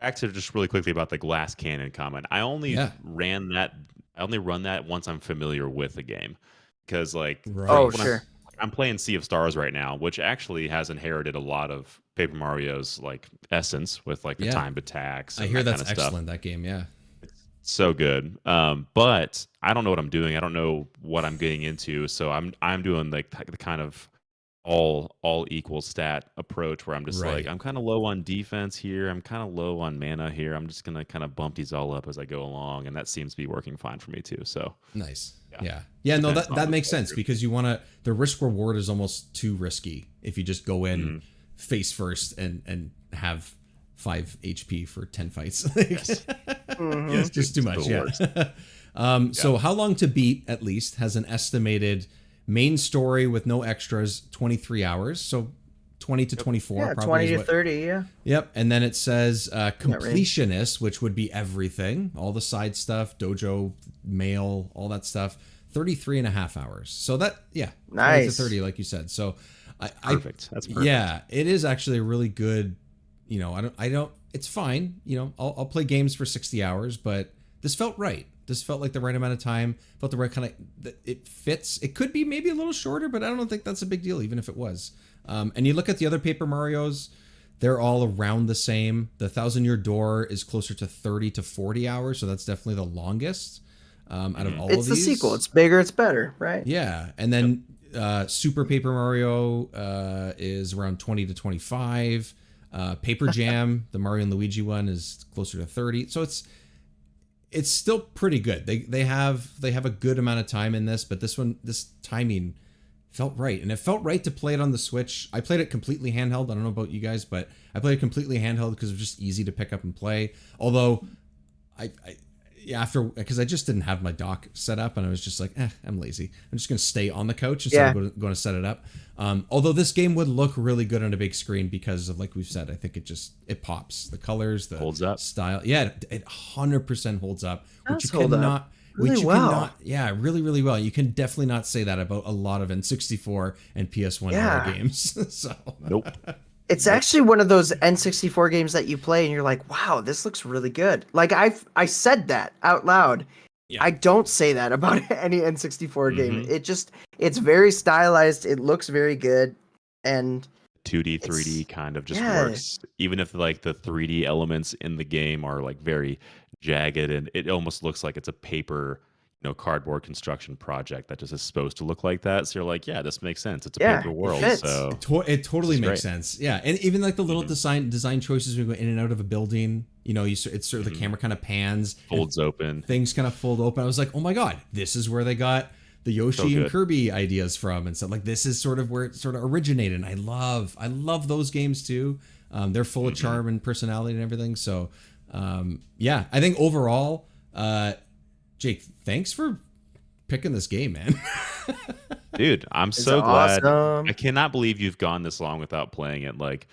back to just really quickly about the glass cannon comment. I only run that once I'm familiar with the game, because like I'm playing Sea of Stars right now, which actually has inherited a lot of Paper Mario's like essence with like the timed attacks. I hear that's excellent, that game. Yeah. So good. But I don't know what I'm doing. I don't know what I'm getting into. So I'm doing like the kind of all equal stat approach, where I'm just like, I'm kind of low on defense here. I'm kind of low on mana here. I'm just going to kind of bump these all up as I go along. And that seems to be working fine for me too. So nice. Yeah. No, that makes sense, because you want to, the risk reward is almost too risky if you just go in face first and have 5 HP for 10 fights. It's just too much. So How Long to Beat, at least, has an estimated main story with no extras 23 hours. So 20 to 24. Probably 20 to 30. Yeah. Yep. And then it says completionist, which would be everything, all the side stuff, dojo, mail, all that stuff. 33 and a half hours. So that, 20 to Nice. 30, like you said. So Perfect. That's perfect. Yeah, it is actually a really good, I don't, it's fine. I'll play games for 60 hours, but this felt right. This felt like the right amount of time, felt the right kind of, it fits. It could be maybe a little shorter, but I don't think that's a big deal, even if it was. And you look at the other Paper Marios, they're all around the same. The 1,000-Year Door is closer to 30 to 40 hours, so that's definitely the longest out of all of these. It's the sequel. It's bigger. It's better, right? Yeah, and then Super Paper Mario is around 20 to 25. Paper Jam, the Mario and Luigi one, is closer to 30. So it's still pretty good. They have a good amount of time in this, but this timing felt right, and it felt right to play it on the Switch. I played it completely handheld. I don't know about you guys, but I played it completely handheld because it was just easy to pick up and play. Although because I just didn't have my dock set up, and I was just like, I'm lazy. I'm just going to stay on the couch instead of going to set it up. Although this game would look really good on a big screen because of, like we've said, I think it pops. The colors, the Holds up. style. Yeah, it 100% holds up. Does hold up. Really well. Really, really well. You can definitely not say that about a lot of N64 and PS1 era games. So Nope. It's actually one of those N64 games that you play and you're like, wow, this looks really good. Like I said that out loud. Yeah. I don't say that about any N64 game. It's very stylized. It looks very good. And 2D, 3D kind of just works. Even if like the 3D elements in the game are like very jagged, and it almost looks like it's a paper, cardboard construction project that just is supposed to look like that. So you're like, yeah, this makes sense. It's a paper world. So it totally makes sense. Yeah, and even like the little design choices when you go in and out of a building. It's sort of the camera kind of pans, folds open, things kind of fold open. I was like, oh my god, this is where they got the Yoshi and Kirby ideas from and stuff. Like this is sort of where it sort of originated. And I love those games too. They're full of charm and personality and everything. So I think overall, Jake, thanks for picking this game, man. Dude, I'm so glad. I cannot believe you've gone this long without playing it. Like,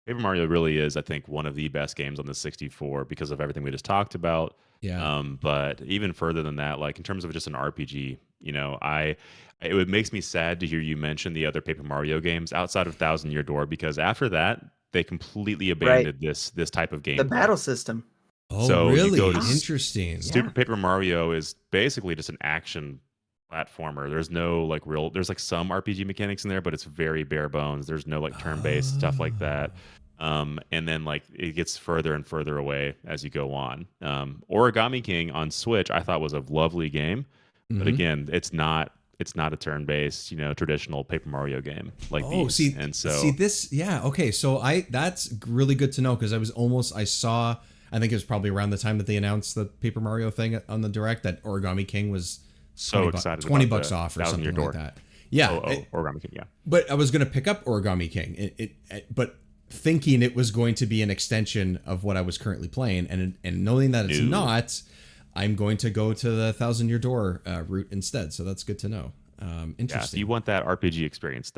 Paper Mario really is, I think, one of the best games on the 64 because of everything we just talked about. Yeah. But even further than that, like in terms of just an RPG, it makes me sad to hear you mention the other Paper Mario games outside of 1,000-Year Door, because after that, they completely abandoned this type of game. The battle system. Oh, so really? Interesting. Super Paper Mario is basically just an action platformer. There's no there's like some RPG mechanics in there, but it's very bare bones. There's no like turn-based stuff like that. And then like it gets further and further away as you go on. Origami King on Switch I thought was a lovely game, but again, it's not a turn-based, traditional Paper Mario game like these. Okay. So that's really good to know, because I think it was probably around the time that they announced the Paper Mario thing on the Direct that Origami King was so excited $20 off or something like that. Yeah. Origami King, yeah. But I was going to pick up Origami King, but thinking it was going to be an extension of what I was currently playing, and knowing that it's not, I'm going to go to the 1,000-Year Door route instead. So that's good to know. Interesting. Yeah, if you want that RPG experience,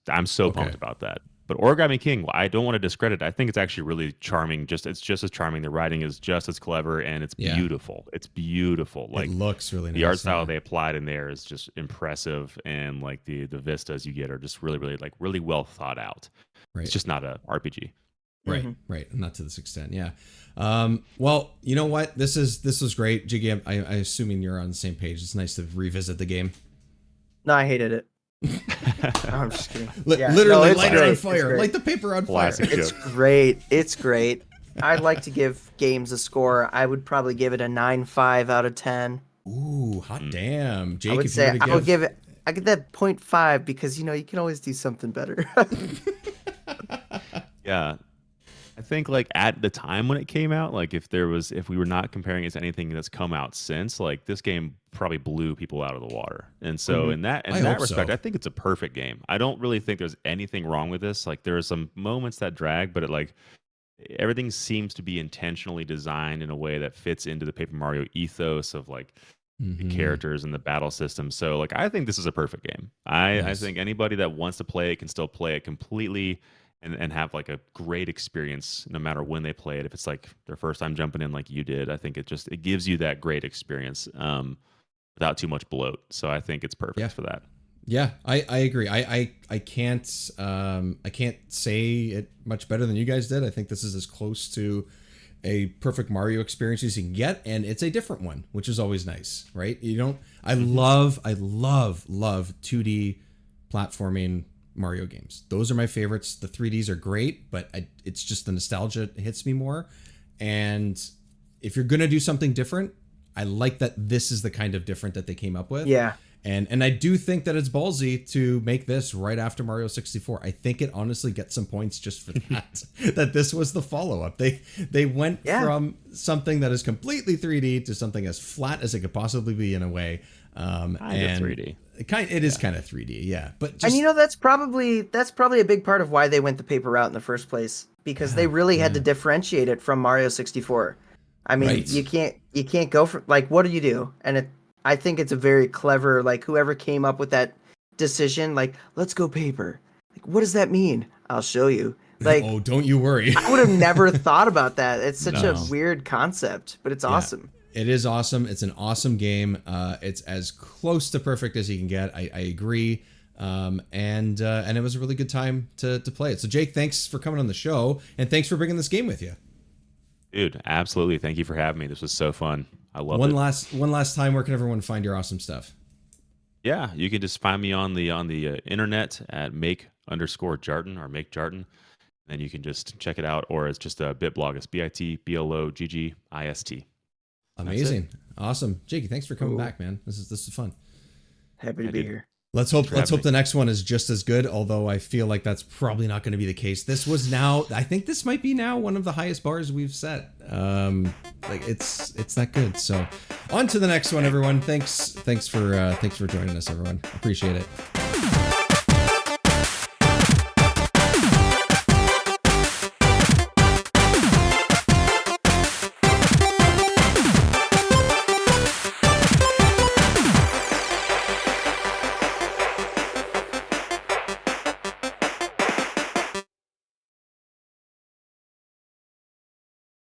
I'm so pumped about that. But Origami King, I don't want to discredit it. I think it's actually really charming. It's just as charming. The writing is just as clever, and it's beautiful. It's beautiful. Like, it looks really nice. The art style they applied in there is just impressive, and like the vistas you get are just really, really really well thought out. Right. It's just not a RPG. Right, right. Not to this extent. Yeah. Well, you know what? This was great, Jiggy. I assuming you're on the same page. It's nice to revisit the game. No, I hated it. I'm just kidding. Literally light it on fire. Light the paper on fire. It's great. It's great. I'd like to give games a score. I would probably give it a 9.5 out of 10. Ooh, hot damn. Jake, I would say I would give it 0.5 because you can always do something better. Yeah. I think like at the time when it came out, like if we were not comparing it to anything that's come out since, like this game probably blew people out of the water. And so in that respect, I think it's a perfect game. I don't really think there's anything wrong with this. Like there are some moments that drag, but everything seems to be intentionally designed in a way that fits into the Paper Mario ethos of like the characters and the battle system. So like I think this is a perfect game. I think anybody that wants to play it can still play it completely and have like a great experience no matter when they play it. If it's like their first time jumping in like you did, I think it gives you that great experience. without too much bloat. So I think it's perfect for that. Yeah, I agree. I can't say it much better than you guys did. I think this is as close to a perfect Mario experience as you can get, and it's a different one, which is always nice, right? I love 2D platforming Mario games. Those are my favorites. The 3Ds are great, but it's just the nostalgia hits me more. And if you're gonna do something different, I like that this is the kind of different that they came up with. Yeah. And I do think that it's ballsy to make this right after Mario 64. I think it honestly gets some points just for that. That this was the follow-up. They went from something that is completely 3D to something as flat as it could possibly be in a way. Kind of 3D. It is kind of 3D, yeah. But and that's probably a big part of why they went the paper route in the first place, because they really had to differentiate it from Mario 64. I mean, you can't go for, like, what do you do? And I think it's a very clever, like, whoever came up with that decision, like, let's go paper. Like, what does that mean? I'll show you. Like, oh, don't you worry. I would have never thought about that. It's such a weird concept, but it's awesome. It is awesome. It's an awesome game. It's as close to perfect as you can get. I agree. And it was a really good time to play it. So Jake, thanks for coming on the show, and thanks for bringing this game with you. Dude, absolutely. Thank you for having me. This was so fun. I love it. One last time, where can everyone find your awesome stuff? Yeah, you can just find me on the internet at make_Jarton or make Jarton. And you can just check it out, or it's just a BitBlog. It's BITBLOGGIST. Amazing. Awesome. Jakey, thanks for coming back, man. This is fun. Happy to be here. Let's hope the next one is just as good, although I feel like that's probably not going to be the case. I think this might be now one of the highest bars we've set. It's that good. So on to the next one, everyone. Thanks for joining us, everyone. Appreciate it.